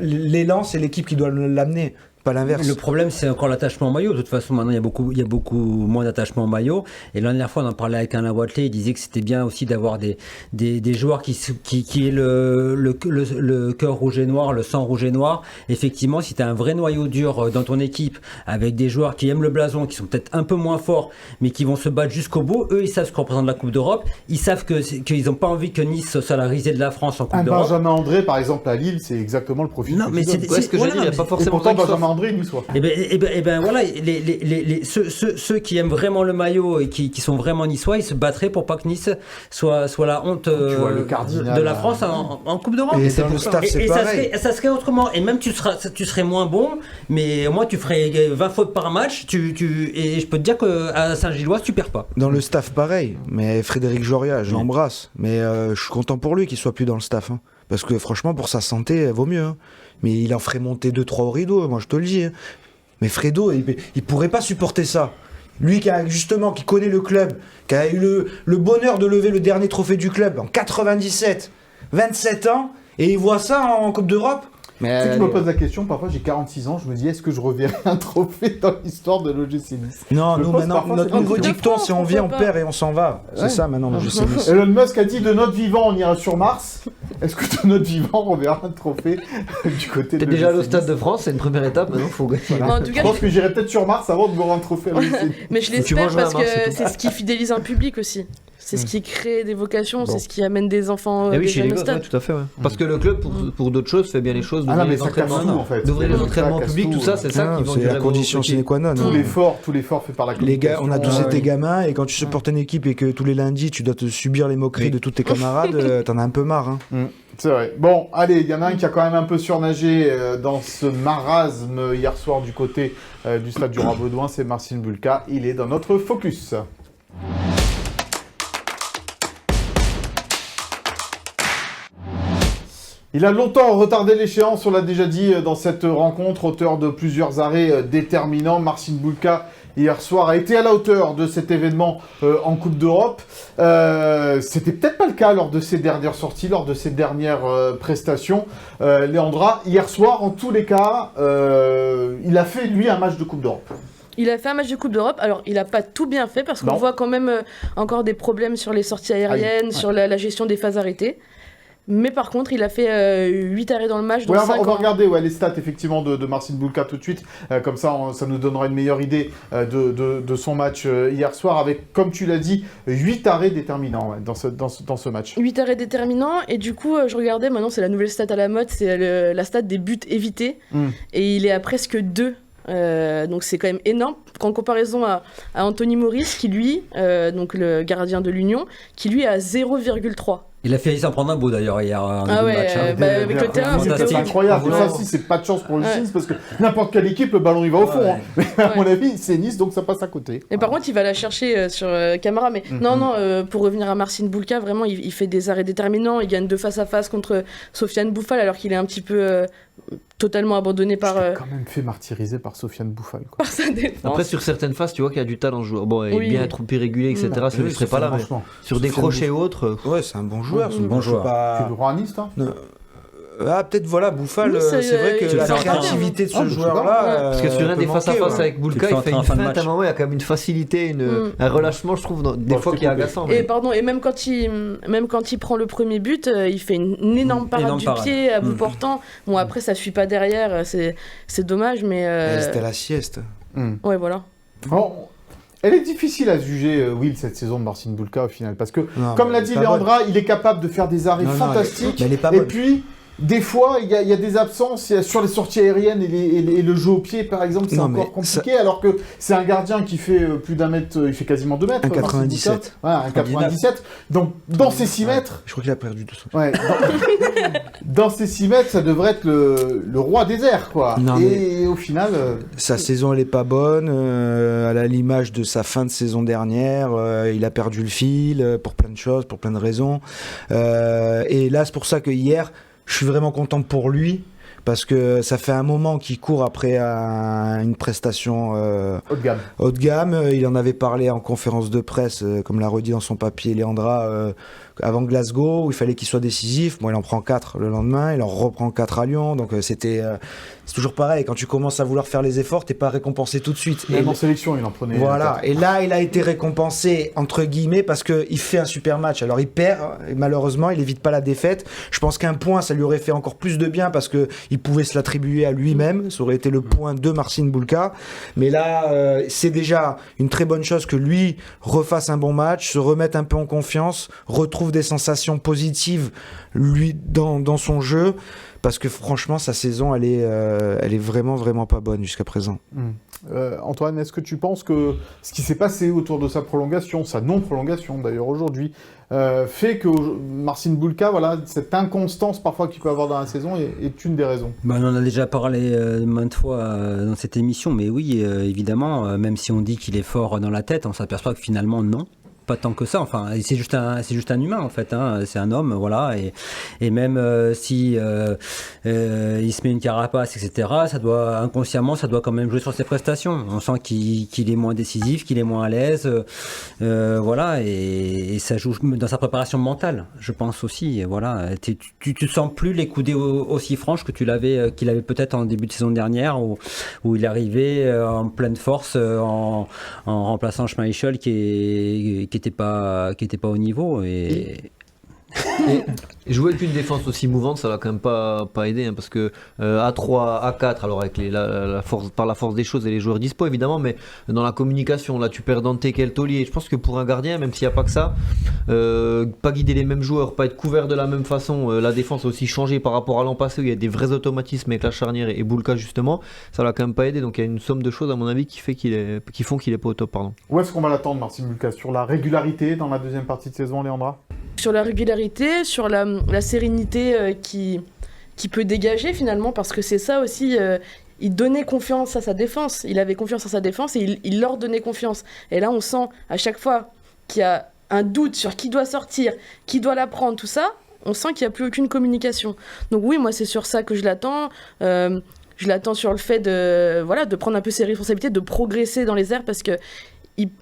l'élan, c'est l'équipe qui doit l'amener, pas l'inverse. Le problème, c'est encore l'attachement au maillot. De toute façon, maintenant, il y a beaucoup moins d'attachement au maillot. Et la dernière fois, on en parlait avec Alain Watley, il disait que c'était bien aussi d'avoir des joueurs qui aient le cœur rouge et noir, le sang rouge et noir. Effectivement, si tu as un vrai noyau dur dans ton équipe, avec des joueurs qui aiment le blason, qui sont peut-être un peu moins forts, mais qui vont se battre jusqu'au bout, eux, ils savent ce qu'on représente la Coupe d'Europe. Ils savent qu'ils n'ont pas envie que Nice soit la risée de la France en Coupe d'Europe. Benjamin André, par exemple, à Lille, c'est exactement le profil. Non, mais c'est ce que j'ai dit, il n'y a pas forcément Benjamin André niçois. Et ben voilà, ceux qui aiment vraiment le maillot et qui sont vraiment niçois, ils se battraient pour pas que Nice soit la honte vois le cardinal, de la France en Coupe d'Europe. Et dans le staff, c'est pareil. Ça serait autrement. Et même tu serais moins bon, mais au moins tu ferais 20 fautes par match. Et je peux te dire qu'à Saint-Gilloise, tu perds pas. Dans le staff, pareil. Mais Frédéric Joria, je l'embrasse. Mais je suis content pour lui qu'il soit plus dans le staff. Hein. Parce que franchement, pour sa santé, vaut mieux. Hein. Mais il en ferait monter 2-3 au rideau, moi je te le dis. Hein. Mais Fredo, il pourrait pas supporter ça. Lui qui connaît le club, qui a eu le bonheur de lever le dernier trophée du club en 97, 27 ans, et il voit ça en Coupe d'Europe. Mais tu sais que je me pose la question, parfois j'ai 46 ans, je me dis est-ce que je reverrai un trophée dans l'histoire de l'OGC Nice? Non, nous maintenant, notre nouveau dicton, c'est on vient, on pas. perd et on s'en va. C'est ça maintenant l'OGC Nice. Elon Musk a dit de notre vivant on ira sur Mars. Est-ce que de notre vivant on reverra un trophée du côté de T'es déjà allé au l'OGC Stade Nice? de France, c'est une première étape, maintenant faut gagner. Voilà. Mais en tout cas, Je pense que j'irai peut-être sur Mars avant de voir un trophée à l'OGC Nice. Mais je Tu l'espère mangeras parce à Mars, que c'est tout. c'est ce qui fidélise un public aussi. C'est ce qui crée des vocations, Bon. c'est ce qui amène des enfants Eh oui, des chez les jeunes au gosses, ouais, stade. tout à fait. Ouais. Parce que le club, pour d'autres choses, fait bien les choses. Ah non, d'ouvrir mais les ça casse entraînements, tout en fait. d'ouvrir les Ça entraînements casse publics, tout ça, c'est ça qui vend C'est du la rêve aux condition petits. sine qua non. Tout l'effort fait par la Les gars, on a tous communication, été gamins et quand tu supportes une équipe et que tous les lundis tu dois te subir les moqueries de tous tes camarades, t'en as un peu marre. Hein. C'est vrai. Bon, allez, il y en a un qui a quand même un peu surnagé dans ce marasme hier soir du côté du stade du Roi-Baudouin, c'est Marcin Bulka. Il est dans notre focus. Il a longtemps retardé l'échéance, on l'a déjà dit dans cette rencontre, auteur de plusieurs arrêts déterminants. Marcin Bulka, hier soir, a été à la hauteur de cet événement en Coupe d'Europe. C'était peut-être pas le cas lors de ses dernières sorties, lors de ses dernières prestations. Leandra, hier soir, en tous les cas, il a fait, lui, un match de Coupe d'Europe. Il a fait un match de Coupe d'Europe, alors il n'a pas tout bien fait parce qu'on Non. voit quand même encore des problèmes sur les sorties aériennes, sur la gestion des phases arrêtées. Mais par contre, il a fait 8 arrêts dans le match, dont Ouais, 5 on va regarder les stats effectivement de Marcin Bulka tout de suite. Comme ça, ça nous donnera une meilleure idée de son match hier soir avec, comme tu l'as dit, 8 arrêts déterminants dans ce match. 8 arrêts déterminants, et du coup, je regardais, maintenant c'est la nouvelle stat à la mode, c'est la stat des buts évités, et il est à presque 2. Donc c'est quand même énorme en comparaison à Anthony Maurice qui lui, donc le gardien de l'Union, qui lui est à 0,3. Il a failli s'en prendre un beau d'ailleurs hier en Ah début de ouais, match. Hein. avec le terrain, c'était fantastique. incroyable. Et ça, Vraiment. si c'est pas de chance pour le Nice, parce que n'importe quelle équipe, le ballon il va au fond. Ouais. Hein. Mais à mon avis, c'est Nice, donc ça passe à côté. Et par contre, il va la chercher sur Camara. Mais non, pour revenir à Marcin Bulka, vraiment, il fait des arrêts déterminants. Il gagne 2 face à face contre Sofiane Bouffal, alors qu'il est un petit peu totalement abandonné par quand même fait martyriser par Sofiane Bouffal. Quoi. par sa défense. Après, sur certaines phases, tu vois qu'il y a du talent, joueur. Bon, il est Oui. bien trop irrégulier, etc. Sinon, il serait pas là. Mais Franchement. sur des Sofiane crochets autres. Ouais, c'est un bon joueur. un bon joueur. Tu le rends à Nice, toi Ah, peut-être voilà, Bouffal, Oui, c'est vrai que tu la le fais entrer, créativité de Ah, ce je suis joueur-là. Parce que sur un peut des face-à-face manquer, ouais. avec Tu Bulka, le il fais fait une entrer en fin de feinte match. à un moment, il y a quand même une facilité, un relâchement, je trouve, des Bon, fois je qui est t'ai coupé. agaçant. Et même quand il prend le premier but, il fait une énorme parade Énorme du parade. pied à bout portant. Bon, après, ça suit pas derrière, c'est dommage, mais C'était la sieste. ouais, voilà. Bon, elle est difficile à juger, Will, cette saison de Marcin Bulka au final. Parce que, Non, comme mais l'a elle dit est pas Leandra, il est capable de faire des arrêts Non, non, fantastiques. mais elle est pas Et bonne. puis, des fois, il y a des absences sur les sorties aériennes et le jeu au pied, par exemple, c'est Non, encore mais compliqué. Alors que c'est un gardien qui fait plus d'un mètre, il fait quasiment 2 mètres. 1,97. Marcin Bulka. Ouais, 1,97. Donc, dans ces 6 mètres, Je crois qu'il a perdu 200. ouais, dans ces 6 mètres, ça devrait être le roi des airs, quoi. Non, Et au final, Sa saison, elle est pas bonne. À l'image de sa fin de saison dernière, il a perdu le fil pour plein de choses, pour plein de raisons. Et là, c'est pour ça que hier, je suis vraiment content pour lui. Parce que ça fait un moment qu'il court après une prestation haut de gamme. haut de gamme. Il en avait parlé en conférence de presse, comme l'a redit dans son papier Leandra, avant Glasgow, où il fallait qu'il soit décisif. Bon, il en prend 4 le lendemain, il en reprend 4 à Lyon. Donc c'est toujours pareil. Quand tu commences à vouloir faire les efforts, t'es pas récompensé tout de suite. Même en sélection, il en prenait. Voilà, et là il a été récompensé entre guillemets parce qu'il fait un super match. Alors il perd, et malheureusement il évite pas la défaite. Je pense qu'un point ça lui aurait fait encore plus de bien parce qu'il pouvait se l'attribuer à lui-même. Ça aurait été le point de Marcin Bulka. Mais là c'est déjà une très bonne chose que lui refasse un bon match, se remette un peu en confiance, retrouve des sensations positives lui dans son jeu. parce que franchement, sa saison, elle est vraiment, vraiment pas bonne jusqu'à présent. Antoine, est-ce que tu penses que ce qui s'est passé autour de sa prolongation, sa non-prolongation d'ailleurs aujourd'hui, fait que Marcin Bulka, voilà, cette inconstance parfois qu'il peut avoir dans la saison est une des raisons? On en a déjà parlé maintes fois dans cette émission, mais oui, évidemment, même si on dit qu'il est fort dans la tête, on s'aperçoit que finalement non. Pas tant que ça, enfin c'est juste un humain en fait, hein. C'est un homme, voilà, et même si il se met une carapace, etc., inconsciemment ça doit quand même jouer sur ses prestations. On sent qu'il est moins décisif, qu'il est moins à l'aise, voilà, et ça joue dans sa préparation mentale, je pense aussi, voilà. Tu te sens plus les coudées aussi franches que qu'il avait peut-être en début de saison dernière, où il arrivait en pleine force en remplaçant Schmeichel qui était pas au niveau et jouer avec une défense aussi mouvante, ça va quand même pas aider, hein, parce que A3, A4, alors avec par la force des choses et les joueurs dispo évidemment, mais dans la communication, là tu perds Dante Keltoli, et je pense que pour un gardien, même s'il n'y a pas que ça, pas guider les mêmes joueurs, pas être couvert de la même façon, la défense a aussi changé par rapport à l'an passé où il y a des vrais automatismes avec la charnière et Bulka justement, ça va quand même pas aider, donc il y a une somme de choses à mon avis qui font qu'il est pas au top, pardon. Où est-ce qu'on va l'attendre, Marcin Bulka? Sur la régularité dans la deuxième partie de saison, Léandra? Sur la régularité, sur la sérénité qui peut dégager finalement, parce que c'est ça aussi, il donnait confiance à sa défense, il avait confiance en sa défense et il leur donnait confiance. Et là on sent à chaque fois qu'il y a un doute sur qui doit sortir, qui doit la prendre, tout ça, on sent qu'il n'y a plus aucune communication. Donc oui, moi c'est sur ça que je l'attends. Je l'attends sur le fait de prendre un peu ses responsabilités, de progresser dans les airs, parce que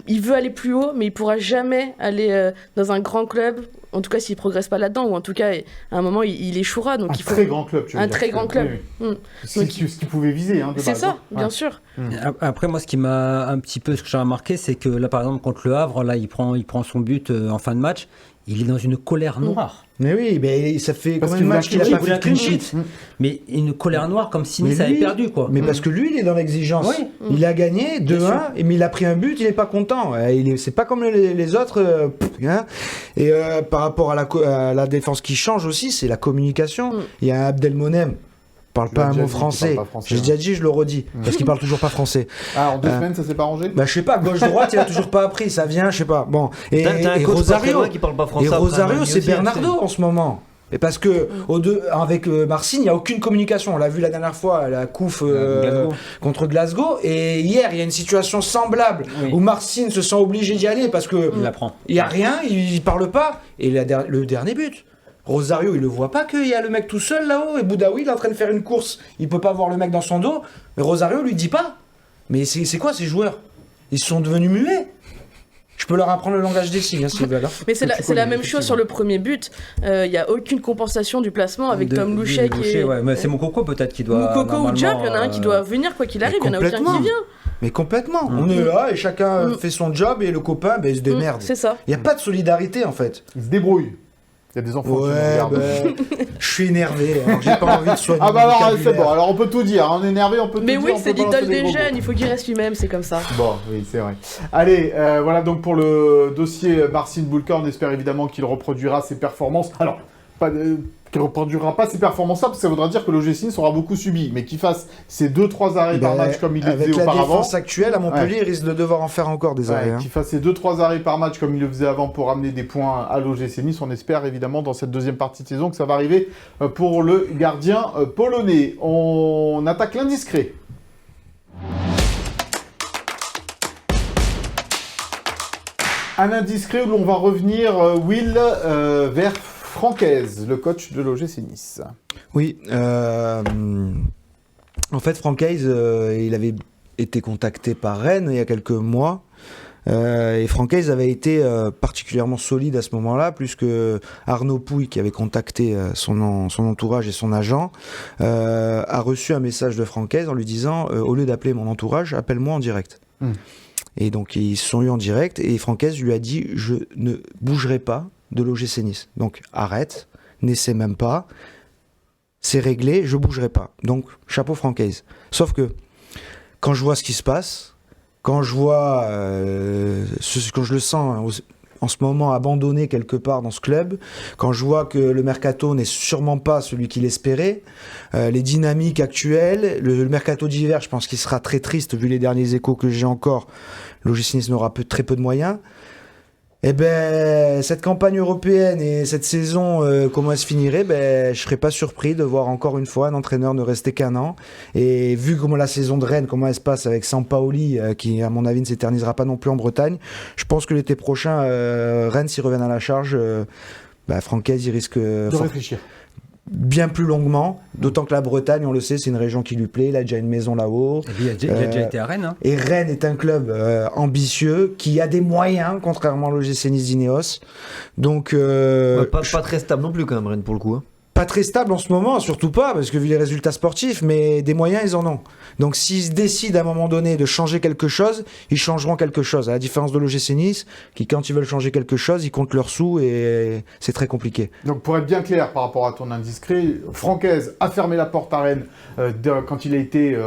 il veut aller plus haut, mais il pourra jamais aller dans un grand club, en tout cas s'il progresse pas là-dedans, ou en tout cas à un moment il échouera. Donc il faut très grand club, tu veux un dire. très grand club. Oui. C'est ce qu'il pouvait viser, hein, de c'est base. ça, bien sûr. Après, moi, ce qui m'a un petit peu, ce que j'ai remarqué, c'est que là, par exemple, contre le Havre, là, il prend son but en fin de match. Il est dans une colère noire. Mais oui, mais ça fait Parce combien de matchs qu'il a pas fait de clean sheet. Mais une colère noire comme si Nice avait perdu, quoi. Mais parce que lui, il est dans l'exigence. Oui. Il a gagné 2-1, mais il a pris un but, il est pas content. C'est pas comme les autres. Hein. Et par rapport à la défense qui change aussi, c'est la communication. Il y a Abdelmonem. Parle pas un mot français. J'ai déjà dit, je le redis, parce qu'il parle toujours pas français. Ah, en 2 semaines, ça s'est pas arrangé? Bah, je sais pas, gauche-droite, il a toujours pas appris, ça vient, je sais pas. Bon. Et Rosario, qui parle pas français. Et Rosario, c'est Bernardo en ce moment. Et parce que avec Marcin, il n'y a aucune communication. On l'a vu la dernière fois à la COUF contre Glasgow. Et hier, il y a une situation semblable où Marcin se sent obligé d'y aller parce que il n'y a rien, il parle pas. Et le dernier but. Rosario, il le voit pas qu'il y a le mec tout seul là-haut et Boudaoui, il est en train de faire une course. Il peut pas voir le mec dans son dos. Mais Rosario lui dit pas. Mais c'est quoi ces joueurs? Ils sont devenus muets. Je peux leur apprendre le langage des signes, s'ils veulent. Mais c'est la même chose sur le premier but. Il n'y a aucune compensation du placement avec Tom Louchet qui est... Ouais, mais c'est Moukoko peut-être qui doit... Moukoko ou Diop, il y en a un qui doit venir quoi qu'il arrive, il n'y en a aucun qui vient. Mais complètement. On est là et chacun fait son job et le copain, il se démerde. C'est ça. Il n'y a pas de solidarité en fait. Il se débrouille. Il y a des enfants qui me regardent. Je suis énervé, alors j'ai pas envie de soigner. Ah bah alors c'est bon, alors on peut tout dire, on est énervé, on peut tout dire. Mais oui, c'est l'idole des jeunes, il faut qu'il reste lui-même, c'est comme ça. Bon, oui, c'est vrai. Allez, voilà donc pour le dossier Marcin Bulka, on espère évidemment qu'il reproduira ses performances. Alors, qu'il reproduira pas ses performances là, parce que ça voudra dire que l'OGC Nice aura beaucoup subi, mais qu'il fasse ses 2-3 arrêts par match comme il le faisait auparavant. Avec la défense actuelle à Montpellier, il risque de devoir en faire encore des arrêts. Qu'il fasse ses 2-3 arrêts par match comme il le faisait avant pour amener des points à l'OGC Nice. On espère évidemment dans cette deuxième partie de saison que ça va arriver pour le gardien polonais. On attaque l'indiscret. Un indiscret où l'on va revenir, Will, vers Francaise, le coach de l'OGC Nice. Oui, en fait, Francaise, il avait été contacté par Rennes il y a quelques mois. Et Francaise avait été particulièrement solide à ce moment-là, puisque Arnaud Pouille, qui avait contacté son entourage et son agent, a reçu un message de Francaise en lui disant au lieu d'appeler mon entourage, appelle-moi en direct. Et donc ils se sont eu en direct et Francaise lui a dit je ne bougerai pas de l'OGC Nice. Donc arrête, n'essaie même pas, c'est réglé, je bougerai pas. Donc chapeau Francaise. Sauf que quand je vois ce qui se passe, quand je vois quand je le sens en ce moment abandonné quelque part dans ce club, quand je vois que le mercato n'est sûrement pas celui qu'il espérait, les dynamiques actuelles, le mercato d'hiver, je pense qu'il sera très triste vu les derniers échos que j'ai encore. L'OGC Nice n'aura très peu de moyens. Eh ben, cette campagne européenne et cette saison, comment elle se finirait, je serais pas surpris de voir encore une fois un entraîneur ne rester qu'un an. Et vu comment la saison de Rennes, comment elle se passe avec Sampaoli, qui à mon avis ne s'éternisera pas non plus en Bretagne, je pense que l'été prochain, Rennes, s'ils reviennent à la charge, Francaise, il risque De réfléchir. bien plus longuement, d'autant que la Bretagne, on le sait, c'est une région qui lui plaît, il a déjà une maison là-haut. Et puis, il a déjà été à Rennes. Hein. Et Rennes est un club ambitieux, qui a des moyens, contrairement à l'OGC Nice d'Ineos. Donc, Pas très stable non plus quand même, Rennes, pour le coup. Hein. pas très stable en ce moment, surtout pas, parce que vu les résultats sportifs, mais des moyens, ils en ont. Donc s'ils décident à un moment donné de changer quelque chose, ils changeront quelque chose. À la différence de l'OGC Nice, qui quand ils veulent changer quelque chose, ils comptent leurs sous et c'est très compliqué. Donc pour être bien clair par rapport à ton indiscret, Francaise a fermé la porte à Rennes quand il a été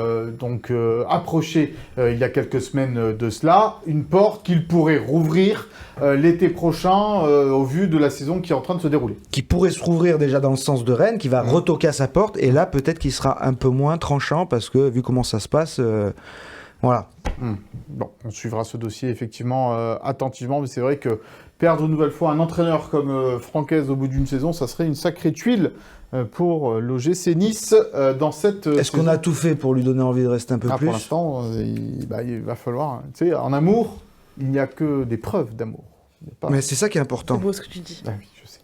approché il y a quelques semaines de cela. Une porte qu'il pourrait rouvrir l'été prochain au vu de la saison qui est en train de se dérouler. Qui pourrait se rouvrir déjà dans le sens de Rennes, qui va retoquer à sa porte, et là peut-être qu'il sera un peu moins tranchant, parce que vu comment ça se passe, voilà. Bon, on suivra ce dossier effectivement attentivement, mais c'est vrai que perdre une nouvelle fois un entraîneur comme Francaise au bout d'une saison, ça serait une sacrée tuile pour l'OGC Nice dans cette Est-ce qu'on a tout fait pour lui donner envie de rester un peu plus? Pour l'instant, il va falloir... Tu sais, en amour, il n'y a que des preuves d'amour. Il n'y a pas- Mais c'est ça qui est C'est important. beau ce que tu dis. Ah oui, je sais.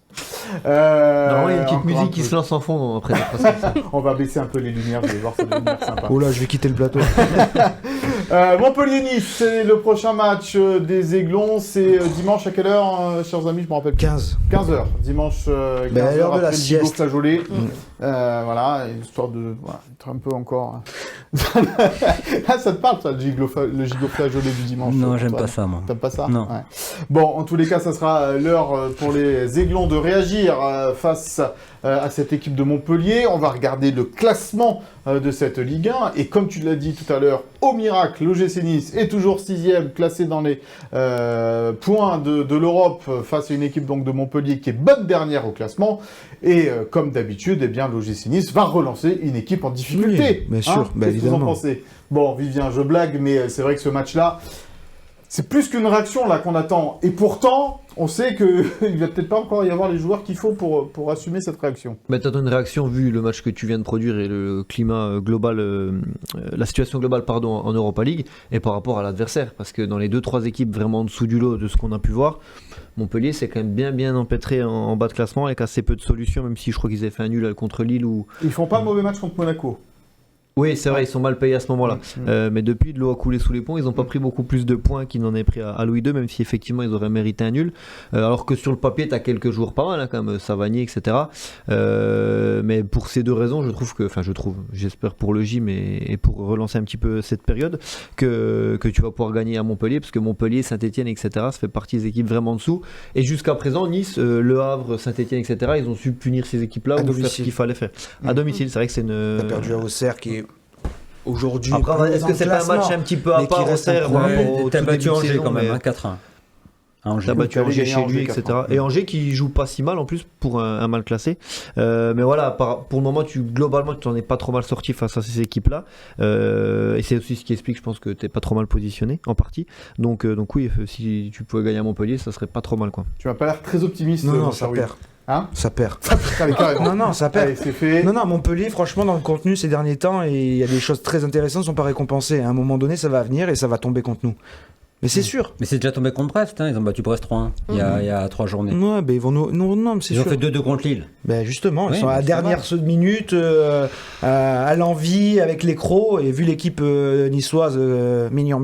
Normalement, il y a une petite encore musique un qui peu. se lance en fond après la présentation. On va baisser un peu les lumières, vous allez voir, ça va devenir sympa. Oh là, je vais quitter le plateau. Montpellier-Nice, c'est le prochain match des Aiglons. C'est dimanche à quelle heure, chers amis? Je me rappelle plus. 15. 15h. Dimanche 15h Ben, l'heure de la après le gigot sieste. flageolé. Voilà, histoire de être un peu encore... Ah, ça te parle, ça, le gigot flageolé du dimanche? Non, j'aime toi, pas ça, moi. T'aimes pas ça? Non. Ouais. Bon, en tous les cas, ça sera l'heure pour les Aiglons de réagir face à cette équipe de Montpellier. On va regarder le classement de cette Ligue 1. Et comme tu l'as dit tout à l'heure, au miracle, l'OGC Nice est toujours 6e, classé dans les points de l'Europe face à une équipe donc de Montpellier qui est bonne dernière au classement. Et comme d'habitude, eh bien, l'OGC Nice va relancer une équipe en difficulté. Oui, bien sûr, Qu'est-ce que vous en évidemment. pensez? Bon, Vivien, je blague, mais c'est vrai que ce match-là, c'est plus qu'une réaction là qu'on attend. Et pourtant, on sait qu'il va peut-être pas encore y avoir les joueurs qu'il faut pour assumer cette réaction. Mais t'attends une réaction vu le match que tu viens de produire et le climat global, la situation globale en Europa League et par rapport à l'adversaire. Parce que dans les 2-3 équipes vraiment en dessous du lot de ce qu'on a pu voir, Montpellier c'est quand même bien empêtré en bas de classement avec assez peu de solutions, même si je crois qu'ils avaient fait un nul contre Lille ou... Ils font pas un mauvais match contre Monaco. Oui, c'est vrai, ils sont mal payés à ce moment-là. Mais depuis, de l'eau a coulé sous les ponts. Ils n'ont pas pris beaucoup plus de points qu'ils n'en avaient pris à Louis II, même si effectivement ils auraient mérité un nul. Alors que sur le papier, tu as quelques joueurs pas mal, hein, comme Savanier, etc. Mais pour ces deux raisons, j'espère pour le gym et pour relancer un petit peu cette période, que tu vas pouvoir gagner à Montpellier, parce que Montpellier, Saint-Etienne, etc., ça fait partie des équipes vraiment en dessous. Et jusqu'à présent, Nice, Le Havre, Saint-Etienne, etc., ils ont su punir ces équipes-là À ou faire ce domicile. qu'il fallait faire. À domicile, c'est vrai que c'est une... T'as perdu à Auxerre qui est aujourd'hui. Après, est-ce que c'est pas un match un petit peu à mais qui part reste Auxerre un par problème. rapport au T'as tout battu début de Angers saison, quand même, mais hein, 4-1. À Angers. T'as battu T'allais Angers gagner chez Angers lui, etc. 4-1. Et Angers qui joue pas si mal en plus pour un mal classé. Mais voilà, pour le moment, globalement, tu t'en es pas trop mal sorti face à ces équipes-là. Et c'est aussi ce qui explique, je pense, que t'es pas trop mal positionné en partie. Donc oui, si tu pouvais gagner à Montpellier, ça serait pas trop mal, quoi. Tu m'as pas l'air très optimiste. Non, mon ça cher Will. perd. Hein? Ça perd. Allez, carrément. Non, ça perd. Allez, c'est fait. Non, Montpellier, franchement, dans le contenu ces derniers temps, il y a des choses très intéressantes qui ne sont pas récompensées. À un moment donné, ça va venir et ça va tomber contre nous. Mais c'est sûr. Mais c'est déjà tombé contre Brest, hein. Ils ont battu Brest 3-1 il y a 3 journées. Ouais, ben ils vont nous. Non, mais c'est Ils ont sûr. fait 2-2 contre Lille. Ben justement, ils Oui, sont à la c'est dernière minute, à l'envie, avec les crocs, et vu l'équipe niçoise, mignon.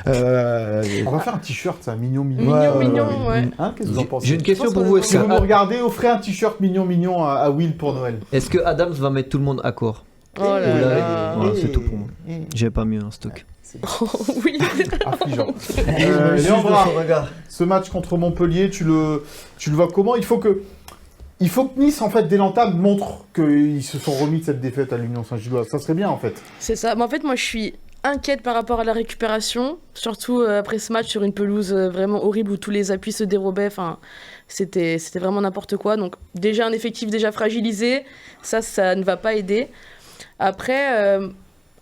On va faire un t-shirt, ça, mignon. Mignon, ouais. Hein, qu'est-ce que vous en pensez? J'ai une question pense pour qu'on vous. est Si vous nous regardez, offrez un t-shirt mignon à Will pour Noël. Est-ce que Adams va mettre tout le monde à corps? Oh là Vous l'avez là. Voilà, c'est tout pour moi. J'ai pas mieux en stock. Oui. Affligeant. Léandra, ce match contre Montpellier, tu le vois comment? Il faut que Nice, en fait, dès l'entame, montre qu'ils se sont remis de cette défaite à l'Union Saint-Gilloise. Ça serait bien, en fait. C'est ça. Mais en fait, moi, je suis inquiète par rapport à la récupération, surtout après ce match sur une pelouse vraiment horrible où tous les appuis se dérobaient. Enfin, c'était vraiment n'importe quoi. Donc déjà un effectif déjà fragilisé, ça ne va pas aider. Après,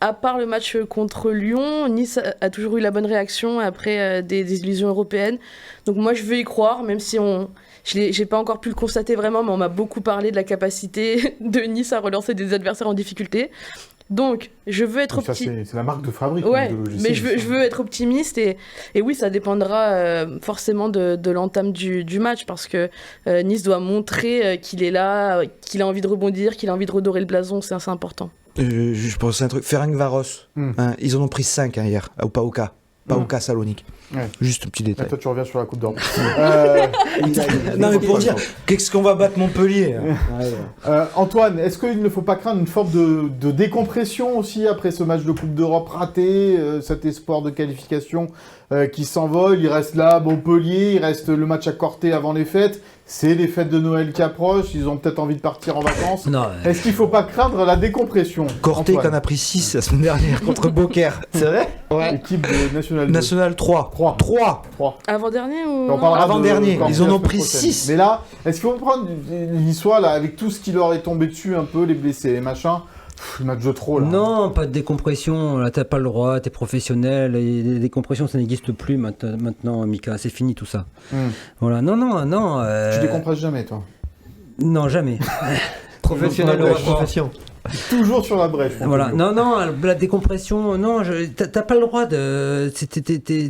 à part le match contre Lyon, Nice a toujours eu la bonne réaction après des illusions européennes. Donc moi je veux y croire, même si j'ai pas encore pu le constater vraiment, mais on m'a beaucoup parlé de la capacité de Nice à relancer des adversaires en difficulté. Donc, je veux être optimiste. C'est la marque de fabrique. Ouais, de logiciel, mais je veux être optimiste et oui, ça dépendra forcément de l'entame du match parce que Nice doit montrer qu'il est là, qu'il a envie de rebondir, qu'il a envie de redorer le blason, c'est assez important. Je pense à un truc. Ferencvaros, ils en ont pris 5 hier, au PAOK. PAOK Salonique. Ouais. Juste un petit détail. Et toi, tu reviens sur la Coupe d'Europe. Non, mais pour dire, qu'est-ce qu'on va battre Montpellier Antoine, est-ce qu'il ne faut pas craindre une forme de décompression aussi après ce match de Coupe d'Europe raté, cet espoir de qualification qui s'envole? Il reste là Montpellier, il reste le match à Corté avant les fêtes. C'est les fêtes de Noël qui approchent, ils ont peut-être envie de partir en vacances. Non, Est-ce qu'il ne faut pas craindre la décompression? Corté Antoine, qu'on a pris 6 la semaine dernière contre Beaucaire. C'est vrai? Ouais. équipe de National 2. National 3. 3. Avant-dernier ou On non parlera Avant-dernier, Corté ils en la ont semaine pris prochaine. 6. Mais là, est-ce qu'il faut prendre l'histoire là, avec tout ce qui leur est tombé dessus un peu, les blessés, les machins, le match de trop là. non, pas de décompression. Là, t'as pas le droit, t'es professionnel. Et les décompressions, ça n'existe plus maintenant, Mika. C'est fini tout ça. Voilà. Non. Tu décompresses jamais, toi. Non, jamais. Professionnel de la profession. Toujours sur la brèche. mon Voilà. Pablo. Non, la décompression, non, t'as pas le droit de.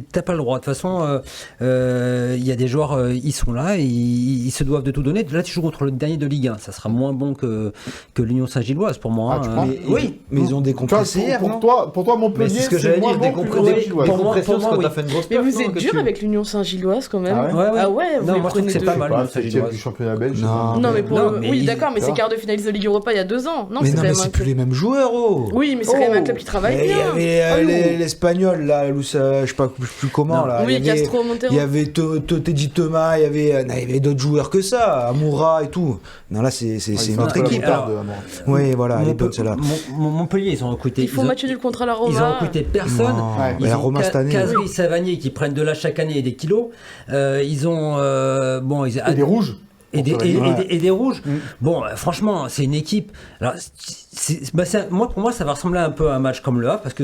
T'as pas le droit. De toute façon, il y a des joueurs, ils sont là, et ils se doivent de tout donner. Là, tu joues contre le dernier de Ligue 1. Ça sera moins bon que l'Union Saint-Gilloise pour moi. Ah, tu crois Oui. Mais ils ont décompressé hier, non? Pour toi, Montpellier, Mais c'est ce que c'est j'allais moins dire, bon que décompression. l'Union Saint-Gilloise. Pour moi, Décompression, c'est quand oui. t'as fait une grosse Mais perte, vous non, êtes que dur tu- avec l'Union Saint-Gilloise quand même. Ah ouais Ouais. Ah ouais, vous Non, les moi, je trouve prenez que c'est de- pas mal. Bah, l'Union septième Saint-Gilloise. du championnat belge. Non. Non, mais pour Non, le- mais oui, ils- d'accord, mais ça c'est va. quart de finaliste de Ligue Europa il y a 2 ans. Non, Mais c'est non, quand mais même un c'est plus club. les mêmes joueurs, oh. Oui, mais c'est quand même un club qui travaille Mais il y bien. avait Ah oui. l'Espagnol, là, je sais pas plus comment, Non. là. Oui, il y avait, Castro, Montero. il y avait Teddy Thomas, il y avait d'autres joueurs que ça, Amoura et tout. Non, là, c'est une autre équipe. alors, Oui, voilà, elle est bonne, celle-là. Montpellier, ils ont recruté. Il faut match nul contre la Ils ont Roma. recruté personne. Non, Ouais. mais la Roma cette année. Casery, Savanier qui prennent de l'âge chaque année et des kilos. Ils ont Et des rouges. et des rouges. Mm. Bon, franchement, c'est une équipe. Alors, pour moi, ça va ressembler un peu à un match comme le Havre parce que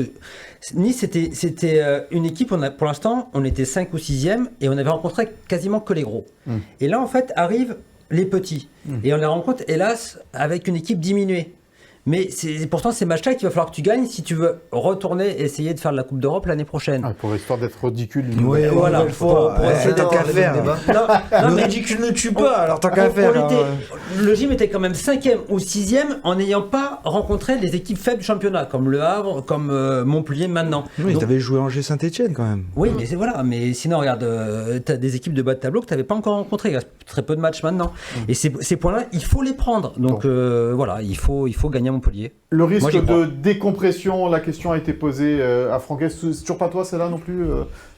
Nice, c'était une équipe. Pour l'instant, on était 5 ou 6e et on avait rencontré quasiment que les gros. Mm. Et là, en fait, arrivent les petits et on les rencontre, hélas, avec une équipe diminuée. Mais c'est pourtant ces matchs-là qu'il va falloir que tu gagnes si tu veux retourner et essayer de faire de la Coupe d'Europe l'année prochaine. Ah, pour histoire d'être ridicule. Oui, Voilà, voilà, pour essayer tant qu'à d'avoir faire. le débat. Non, Le mais ridicule ne tue pas, alors tant qu'à faire. le gym était quand même 5e ou 6e en n'ayant pas rencontré les équipes faibles du championnat, comme Le Havre, comme Montpellier maintenant. Oui, Donc, t'avais joué Angers Saint-Etienne quand même. oui, mais voilà. Mais sinon, regarde, t'as des équipes de bas de tableau que t'avais pas encore rencontrées. Il y a très peu de matchs maintenant. Et ces points-là, il faut les prendre. Donc voilà, il faut gagner à Montpellier. Le risque Moi, j'y crois. de décompression, la question a été posée à Franck. C'est toujours pas toi, celle-là non plus,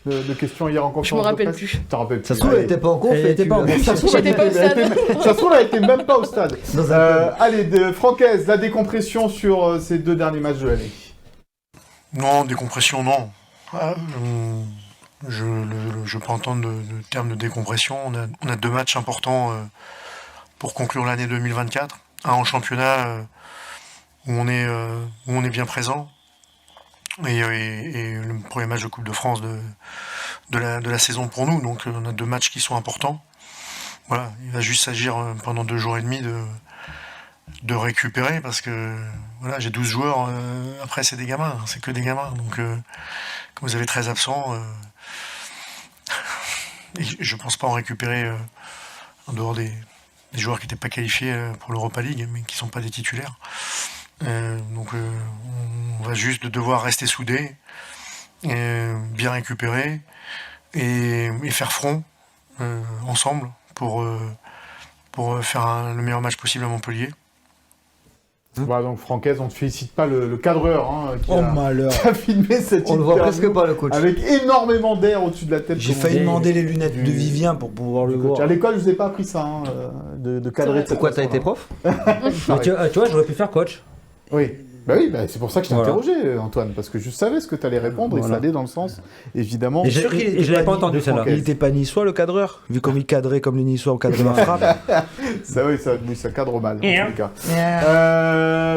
de question hier en conférence Je me rappelle de presse. plus. Tu te rappelles Ça plus. se trouve, elle Allez. était pas en conf. Elle et était tu pas en l'as- conf. Ça se trouve, J'étais pas au stade. ça se trouve, elle était même pas au stade. Dans un club. Allez, Francaise, la décompression sur ces 2 derniers matchs de l'année. Non, décompression, non. Ah, je ne peux entendre le terme de décompression. On a 2 matchs importants pour conclure l'année 2024. Un en championnat où on est bien présent. Et le premier match de Coupe de France de la saison pour nous. Donc on a 2 matchs qui sont importants. Voilà, il va juste s'agir pendant 2 jours et demi de récupérer parce que voilà, j'ai 12 joueurs, après c'est des gamins, c'est que des gamins. Donc quand vous avez 13 absents, et je pense pas en récupérer en dehors des joueurs qui n'étaient pas qualifiés pour l'Europa League, mais qui sont pas des titulaires. Donc on va juste devoir rester soudés, bien récupérer et faire front ensemble pour faire le meilleur match possible à Montpellier. Voilà, donc Francaise, on ne félicite pas le cadreur qui Oh a malheur. filmé cette On ne voit interview presque pas le coach. avec énormément d'air au-dessus de la tête. J'ai comme on failli dit. demander les lunettes de du- Vivien pour pouvoir le Du coach. voir. À l'école, je vous ai pas appris ça, de cadrer de cette Pourquoi t'as façon-là. été prof Mais tu vois, j'aurais pu faire coach. Oui. Bah oui, c'est pour ça que je t'ai Voilà. interrogé, Antoine, parce que je savais ce que tu allais répondre et Voilà. ça allait dans le sens, évidemment. Et je l'avais pas entendu, de celle-là. Francaise. Il était pas niçois, le cadreur, vu comme il cadrait comme les niçois ont cadré la frappe. Ça cadre mal, en tous les cas.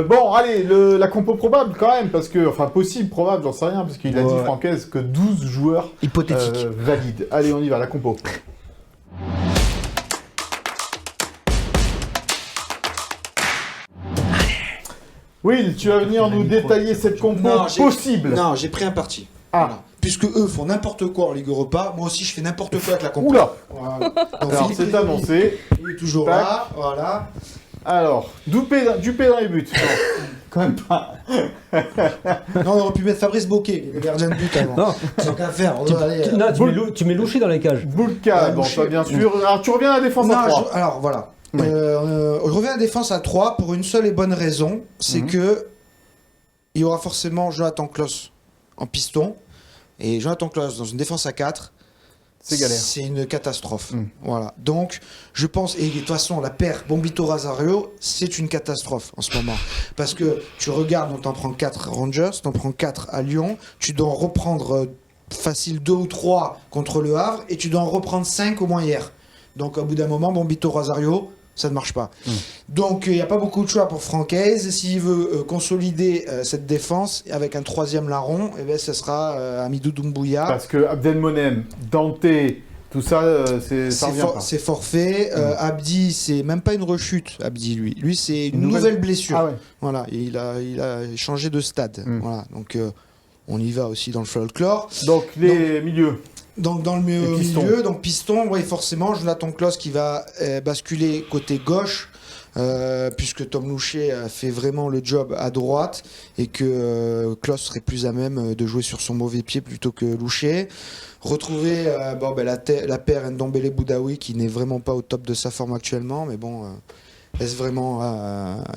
Bon, allez, la compo probable quand même, parce que, enfin, possible, probable, j'en sais rien, parce qu'il a dit, Ouais. Francaise, que 12 joueurs Hypothétique. valides. Allez, on y va, la compo. Will, tu vas venir nous détailler cette compo possible. Non, j'ai pris un parti. Ah. Voilà. Puisque eux font n'importe quoi en Ligue Europa, moi aussi je fais n'importe quoi avec la compo. Oula. Voilà. Donc, Alors, Philippe c'est Rizzoli, annoncé. il est toujours Tac. là, voilà. Alors, Dupé dans les buts. Non, quand même pas. Non, on aurait pu mettre Fabrice Bocquet, le gardien de but avant. Non, Tant qu'à faire, on doit aller. non, tu mets Louchy dans les cages. Boulka, Ouais, bon, Boucher. ça bien sûr. Alors, tu reviens à la défense à 3. Alors voilà. Oui. Je reviens à la défense à 3 pour une seule et bonne raison, c'est que il y aura forcément Jonathan Klaus en piston et Jonathan Klaus dans une défense à 4. C'est galère. C'est une catastrophe. Voilà. Donc, je pense, et de toute façon, la paire Bombito-Razario, c'est une catastrophe en ce moment. Parce que tu regardes, on t'en prend 4 Rangers, t'en prends 4 à Lyon, tu dois en reprendre facile 2 ou 3 contre le Havre, et tu dois en reprendre 5 au moins hier. Donc, au bout d'un moment, Bombito-Razario, ça ne marche pas. Donc, il n'y a pas beaucoup de choix pour Francaise. S'il veut consolider cette défense avec un troisième larron, eh ben, ce sera Amidou Doumbouya. Parce que Abdelmonem, Dante, tout ça, ça revient pas. C'est forfait. Abdi, c'est même pas une rechute, Abdi, lui. Lui, c'est une nouvelle blessure. Ah ouais. Voilà, il a changé de stade. Voilà, donc on y va aussi dans le folklore. Donc, les milieux. Donc dans le piston. milieu, donc piston, oui, forcément, Jonathan Klaus qui va basculer côté gauche, puisque Tom Louchet fait vraiment le job à droite et que Klaus serait plus à même de jouer sur son mauvais pied plutôt que Louchet. Retrouver la paire Ndombele Boudaoui qui n'est vraiment pas au top de sa forme actuellement, mais bon, est-ce vraiment,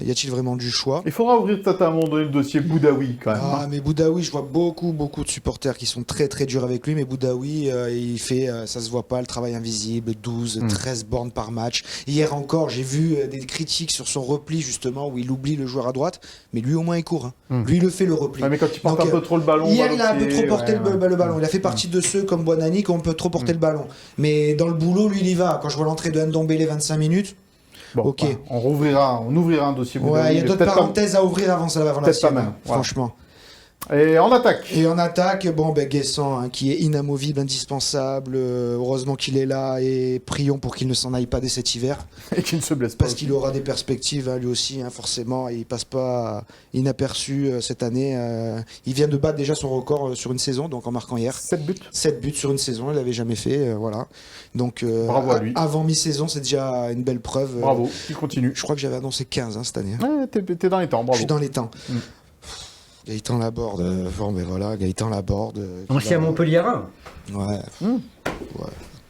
y a-t-il vraiment du choix? Il faudra ouvrir peut-être à un moment donné le dossier Boudaoui quand même. Ah, mais Boudaoui, je vois beaucoup de supporters qui sont très très durs avec lui, mais Boudaoui, il fait, ça se voit pas, le travail invisible, 12, 13 bornes par match. Hier encore, j'ai vu des critiques sur son repli justement, où il oublie le joueur à droite, mais lui au moins il court. Lui il le fait le repli. Ouais, mais quand il porte Donc, un peu trop le ballon. Hier, il a un peu trop porté ouais. le ballon. Il a fait partie de ceux comme Buonanni qui ont un peu trop porté le ballon. Mais dans le boulot, lui, il y va. Quand je vois l'entrée de Ndombele 25 minutes, Bon, ok. bah, on ouvrira un dossier Boudaoui. ouais, il y a mais d'autres peut-être parenthèses à ouvrir avant la peut-être pas mal, sienne, voilà. franchement. Et en attaque. Et en attaque, Guessant, qui est inamovible, indispensable. Heureusement qu'il est là et prions pour qu'il ne s'en aille pas dès cet hiver. Et qui ne se blesse pas. Parce qu'il aura des perspectives, lui aussi, forcément. Il passe pas inaperçu cette année. Il vient de battre déjà son record sur une saison, donc en marquant hier. 7 buts. 7 buts sur une saison, il l'avait jamais fait. Voilà. Donc, Bravo à lui. Avant mi-saison, c'est déjà une belle preuve. Bravo, il continue. Je crois que j'avais annoncé 15 cette année. Ouais, t'es dans les temps, Je bravo. suis dans les temps. Gaëtan Laborde, bon ben voilà, Gaëtan Laborde. Ancien Montpellierin. Ouais.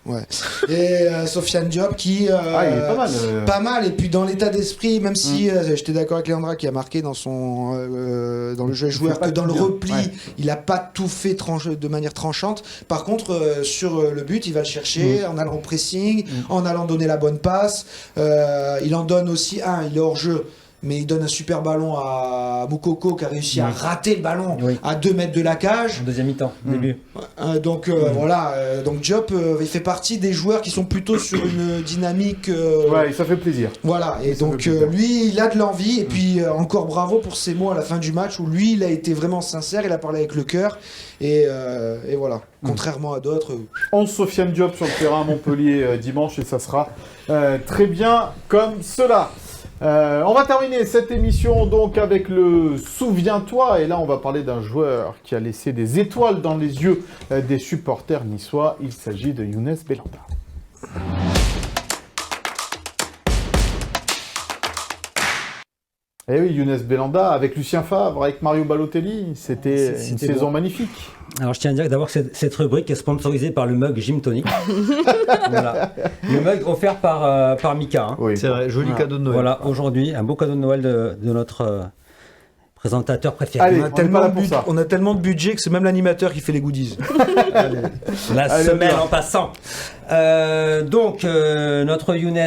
Ouais. Et Sofiane Diop qui. Il est pas mal. Pas mal, et puis dans l'état d'esprit, même si j'étais d'accord avec Leandra qui a marqué dans son dans le jeu Il joueur fait pas que dans tout le bien. repli, Ouais. il a pas tout fait de manière tranchante. Par contre, sur le but, il va le chercher en allant au pressing, en allant donner la bonne passe. Il en donne aussi il est hors jeu. Mais il donne un super ballon à Moukoko qui a réussi à rater le ballon à 2 mètres de la cage. En deuxième mi-temps, début. Donc voilà, donc Diop, il fait partie des joueurs qui sont plutôt sur une dynamique. Ouais, ça fait plaisir. Voilà, et Ça donc fait plaisir. lui, il a de l'envie, et puis encore bravo pour ses mots à la fin du match où lui, il a été vraiment sincère, il a parlé avec le cœur, et voilà. Contrairement à d'autres. 11 Sofiane Diop sur le terrain à Montpellier dimanche et ça sera très bien comme cela. On va terminer cette émission donc avec le Souviens-toi et là on va parler d'un joueur qui a laissé des étoiles dans les yeux des supporters niçois. Il s'agit de Younes Belhanda. Eh oui, Younes Belhanda avec Lucien Favre, avec Mario Balotelli, c'était une C'était saison bon. magnifique. Alors je tiens à dire que d'abord cette rubrique est sponsorisée par le mug Gym Tonic. Voilà. Le mug offert par Mika. Hein. Oui. C'est vrai, joli cadeau de Noël. Voilà, aujourd'hui, un beau cadeau de Noël de notre Présentateur préféré. Allez, On a, on est pas là pour de ça. on a tellement de budget que c'est même l'animateur qui fait les goodies. La Allez, semelle on y va. en passant. Donc notre Younes,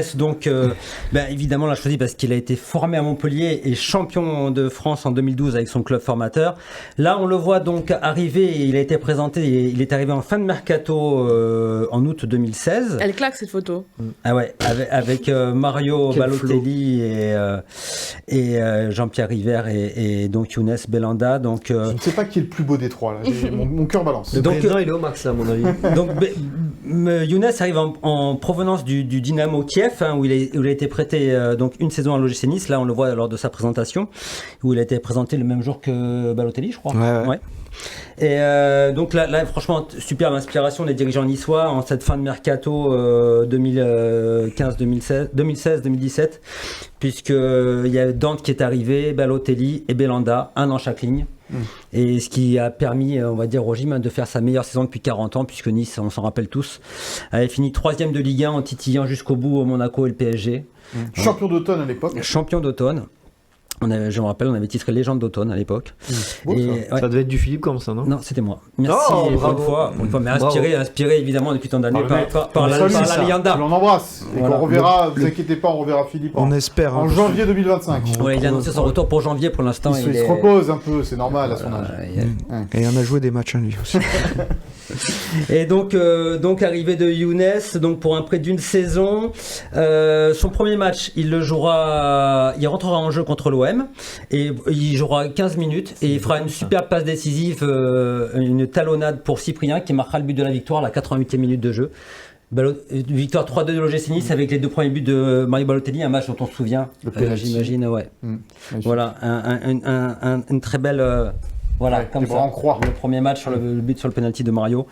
évidemment l'a choisi parce qu'il a été formé à Montpellier et champion de France en 2012 avec son club formateur. Là on le voit donc arriver, il a été présenté, il est arrivé en fin de mercato en août 2016. Elle claque cette photo. Ah ouais, avec Mario Quel Balotelli et Jean-Pierre River et donc Younes Belhanda. Donc Je ne sais pas qui est le plus beau des trois, là. Mon cœur balance. Le Donc, président, il est au max, là, à mon avis. donc Younes arrive en provenance du Dynamo Kiev, où il a été prêté donc une saison à l'OGC Nice. Là, on le voit lors de sa présentation, où il a été présenté le même jour que Balotelli, je crois. Ouais. Et donc là, franchement, superbe inspiration des dirigeants niçois en cette fin de mercato 2016-2017, puisqu'il y a Dante qui est arrivé, Balotelli et Belhanda, un dans chaque ligne. Et ce qui a permis, on va dire, au gym de faire sa meilleure saison depuis 40 ans, puisque Nice, on s'en rappelle tous, avait fini 3e de Ligue 1 en titillant jusqu'au bout au Monaco et le PSG. Champion d'automne à l'époque. Champion d'automne. Je me rappelle, on avait titré Légende d'automne à l'époque. Beau, ça. ouais. Ça devait être du Philippe comme ça, non? Non, c'était moi. Merci Oh, pour bravo. une fois, mais Bravo. inspiré évidemment depuis tant d'années Par le par la Salut, ça. Lianda. On l'embrasse. Et Voilà. qu'on reverra, vous inquiétez pas, on reverra Philippe On espère. en hein, janvier 2025. Ouais, il a annoncé son retour pour janvier pour l'instant. Il se repose un peu, c'est normal à son âge. Et on a joué des matchs, lui aussi. Et donc arrivée de Younes, donc pour un prêt d'une saison. Son premier match, il rentrera en jeu contre l'OM et il jouera 15 minutes et il fera une superbe passe décisive, une talonnade pour Cyprien qui marquera le but de la victoire à la 88e minute de jeu. Victoire 3-2 de l'OGC Nice avec les 2 premiers buts de Mario Balotelli, un match dont on se souvient, Le penalty. j'imagine, ouais. Magnifique. Voilà, une très belle. Voilà, Ouais, comme les bras ça. en croix. Le premier match sur le but sur le penalty de Mario.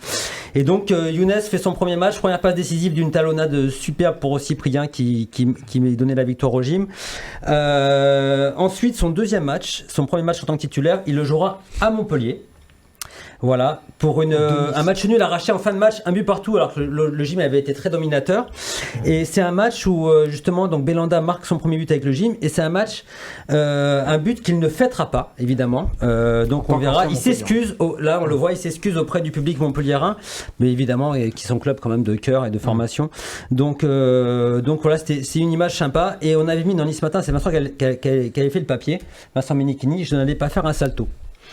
Et donc Younes fait son premier match, première passe décisive d'une talonnade superbe pour Cyprien qui m'a donné la victoire au gym. Ensuite, son deuxième match, son premier match en tant que titulaire, il le jouera à Montpellier. Voilà, pour un match nul arraché en fin de match, un but partout, alors que le gym avait été très dominateur. Et c'est un match où justement donc Belhanda marque son premier but avec le gym, et c'est un match, un but qu'il ne fêtera pas, évidemment. Donc on verra. Il s'excuse. Là, on le voit, il s'excuse auprès du public montpelliérain, mais évidemment, qui sont club quand même de cœur et de formation. Donc voilà, c'est une image sympa. Et on avait mis dans Nice Matin, c'est Vincent qui avait fait le papier, Vincent Menichini, je n'allais pas faire un salto.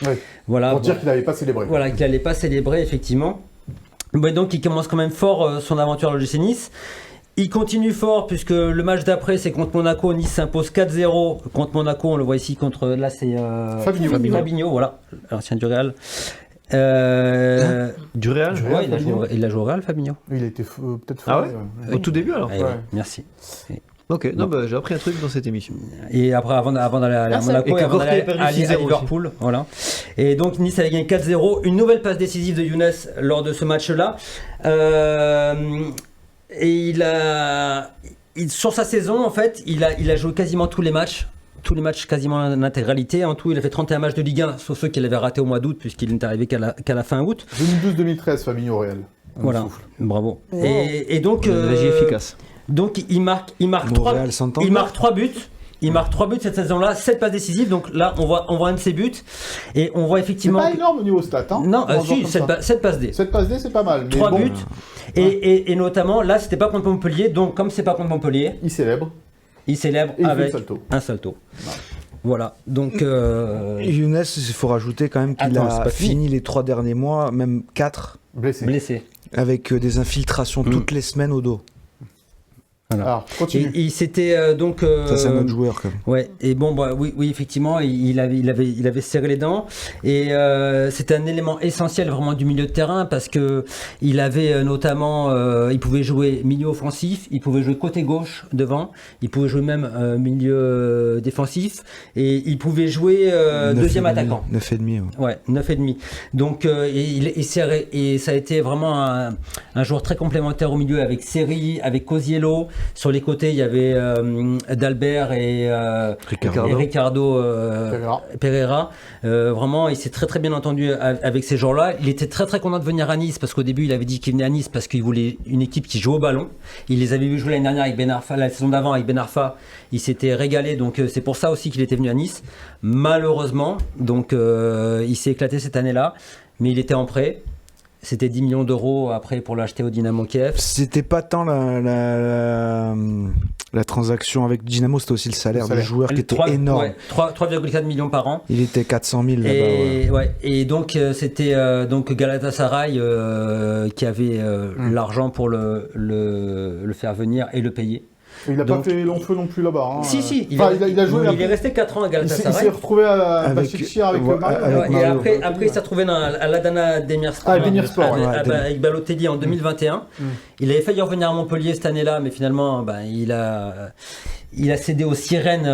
Ouais. Voilà, Pour dire qu'il n'avait pas célébré. Voilà, qu'il n'allait pas célébrer, effectivement. Mais donc, il commence quand même fort son aventure à l'OGC Nice. Il continue fort, puisque le match d'après, c'est contre Monaco. Nice s'impose 4-0 contre Monaco. On le voit ici contre. Là, c'est Fabinho, voilà, l'ancien du Real. Du Real? Ouais, il a joué au Real, Fabinho. Il a été peut-être Ah ouais ouais. Au tout début, alors? Ouais, merci. Ok, non, j'ai appris un truc dans cette émission. Et après, avant d'aller à Monaco et et avant d'aller Porto à a perdu 6-0 Liverpool, voilà. Et donc Nice avait gagné 4-0, une nouvelle passe décisive de Younes lors de ce match-là. Et sur sa saison, en fait, il a joué quasiment tous les matchs quasiment en intégralité. En tout, il a fait 31 matchs de Ligue 1, sauf ceux qu'il avait ratés au mois d'août, puisqu'il n'est arrivé qu'à la fin août. 2012-2013, Fabinho au Real. Voilà, bravo. Wow. Et donc, Régie efficace. donc il marque Montréal, Santander. il marque 3 buts. Il marque 3 buts cette saison-là, 7 passes décisives. Donc là, on voit un de ses buts. Et on voit C'est effectivement. pas énorme au niveau stat, hein. Non, On va si, voir comme ça. 7 passes D. 7 passes D, c'est pas mal. Mais 3 bon, buts. Et notamment, là, c'était pas contre Montpellier. Donc, comme c'est pas contre Montpellier, il célèbre. il célèbre Et il fait avec le salto. un salto. Voilà. Donc. Younes, il faut rajouter quand même qu'il Attends, c'est a pas fini. fini les 3 derniers mois, même 4, Blessé. Blessé. avec des infiltrations toutes les semaines au dos. Alors, continue. Et c'était donc. Ça, c'est un autre joueur quand même. Ouais, et bon, bah, oui, effectivement, il avait serré les dents, et c'était un élément essentiel vraiment du milieu de terrain, parce que il avait notamment, il pouvait jouer milieu offensif, il pouvait jouer côté gauche devant, il pouvait jouer même milieu défensif, et il pouvait jouer deuxième attaquant. 9,5. Ouais, 9,5. Donc, et ça a été vraiment un joueur très complémentaire au milieu avec Seri, avec Cosiello. Sur les côtés, il y avait Dalbert et Ricardo Pereira. Vraiment, il s'est très très bien entendu avec ces gens-là. Il était très très content de venir à Nice parce qu'au début, il avait dit qu'il venait à Nice parce qu'il voulait une équipe qui joue au ballon. Il les avait vus jouer l'année dernière avec Ben Arfa, la saison d'avant avec Ben Arfa. Il s'était régalé, donc c'est pour ça aussi qu'il était venu à Nice. Malheureusement, donc il s'est éclaté cette année-là, mais il était en prêt. C'était 10 millions d'euros après pour l'acheter au Dynamo Kiev. C'était pas tant la transaction avec Dynamo, c'était aussi le salaire du joueur qui était énorme. Ouais, 3,4 millions par an. Il était 400 000 là-bas. Et donc c'était donc Galatasaray qui avait l'argent pour le faire venir et le payer. Il n'a pas fait long feu non plus là-bas. Hein. Si, il a joué. Il est resté 4 ans à Galatasaray. Il s'est retrouvé à Başakşehir avec Mario. Et après il s'est retrouvé à l'Adana Demirspor avec Balotelli en 2021. Il avait failli revenir à Montpellier cette année-là, mais finalement il a cédé aux sirènes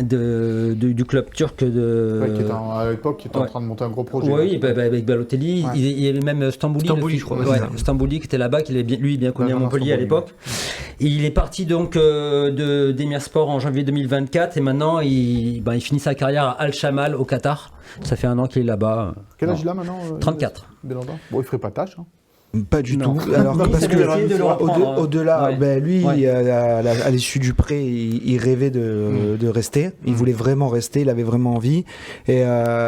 du club turc qui était à l'époque qui était en train de monter un gros projet. Oui, avec Balotelli. Il y avait même Stambouli, je crois. Stambouli qui était là-bas, qui est bien connu à Montpellier à l'époque. Et il est parti donc de Demirspor en janvier 2024 et maintenant il finit sa carrière à Al-Shamal au Qatar. Ça fait 1 an qu'il est là-bas. Quel âge il a maintenant 34. Belanda. Bon, il ferait pas tâche. Pas du tout. Alors, parce que au-delà, lui, à l'issue du prêt, il rêvait de rester. Il voulait vraiment rester. Il avait vraiment envie. Et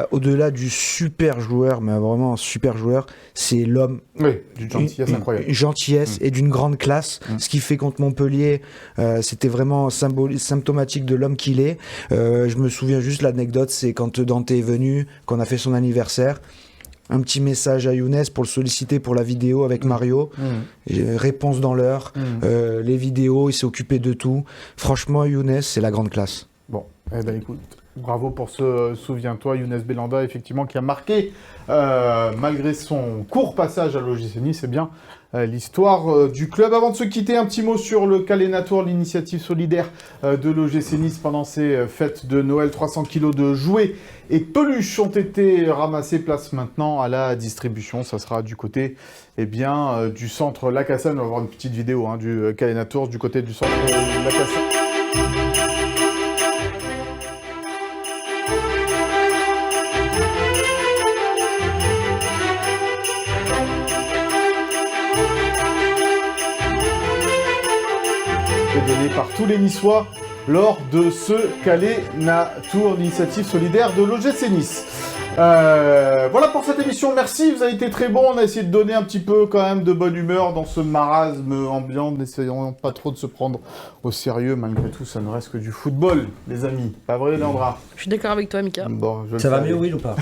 au-delà du super joueur, mais vraiment un super joueur, c'est l'homme. Oui, d'une gentillesse incroyable. Une gentillesse et d'une grande classe. Ce qu'il fait contre Montpellier, c'était vraiment symptomatique de l'homme qu'il est. Je me souviens juste l'anecdote, c'est quand Dante est venu, qu'on a fait son anniversaire. Un petit message à Younes pour le solliciter pour la vidéo avec Mario. Réponse dans l'heure. Les vidéos, il s'est occupé de tout. Franchement, Younes, c'est la grande classe. Bon, écoute, bravo pour ce Souviens-toi, Younes Belanda, effectivement, qui a marqué, malgré son court passage à l'OGC Nice, c'est bien l'histoire du club. Avant de se quitter, un petit mot sur le Calena Tour, l'initiative solidaire de l'OGC Nice pendant ces fêtes de Noël. 300 kilos de jouets et peluches ont été ramassés. Place maintenant à la distribution. Ça sera du côté du centre Lacassagne. On va voir une petite vidéo du Calena Tour du côté du centre Lacassagne. Donné par tous les Niçois lors de ce Calena Tour, l'initiative solidaire de l'OGC Nice. Voilà pour cette émission, merci, vous avez été très bon, on a essayé de donner un petit peu quand même de bonne humeur dans ce marasme ambiant, n'essayons pas trop de se prendre au sérieux, malgré tout ça ne reste que du football, les amis, pas vrai Léandra? Je suis d'accord avec toi, Mika. Bon, ça va mieux, Will, ou pas?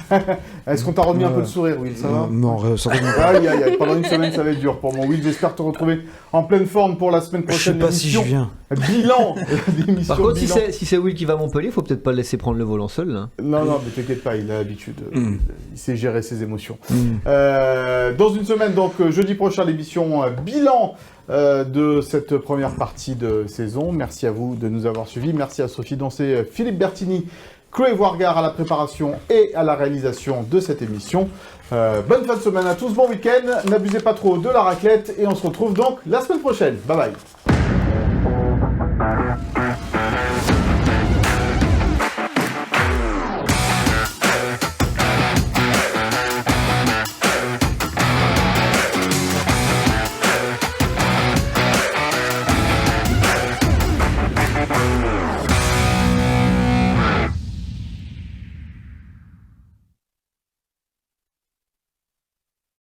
Est-ce qu'on t'a remis un peu le sourire, Will? Ça va? Non, certainement pas. Aïe, pendant une semaine ça va être dur pour mon Will, j'espère te retrouver en pleine forme pour la semaine prochaine. Je sais pas si je viens. Bilan d'émission. Par contre, si c'est Will qui va à Montpellier, faut peut-être pas le laisser prendre le volant seul. Là. Non, mais t'inquiète pas, il a l'habitude. Il sait gérer ses émotions. Dans une semaine, donc jeudi prochain, l'émission bilan de cette première partie de saison. Merci à vous de nous avoir suivis. Merci à Sophie Doncé, Philippe Bertini, Chloé Wargard à la préparation et à la réalisation de cette émission. Bonne fin de semaine à tous, bon week-end. N'abusez pas trop de la raclette et on se retrouve donc la semaine prochaine. Bye bye.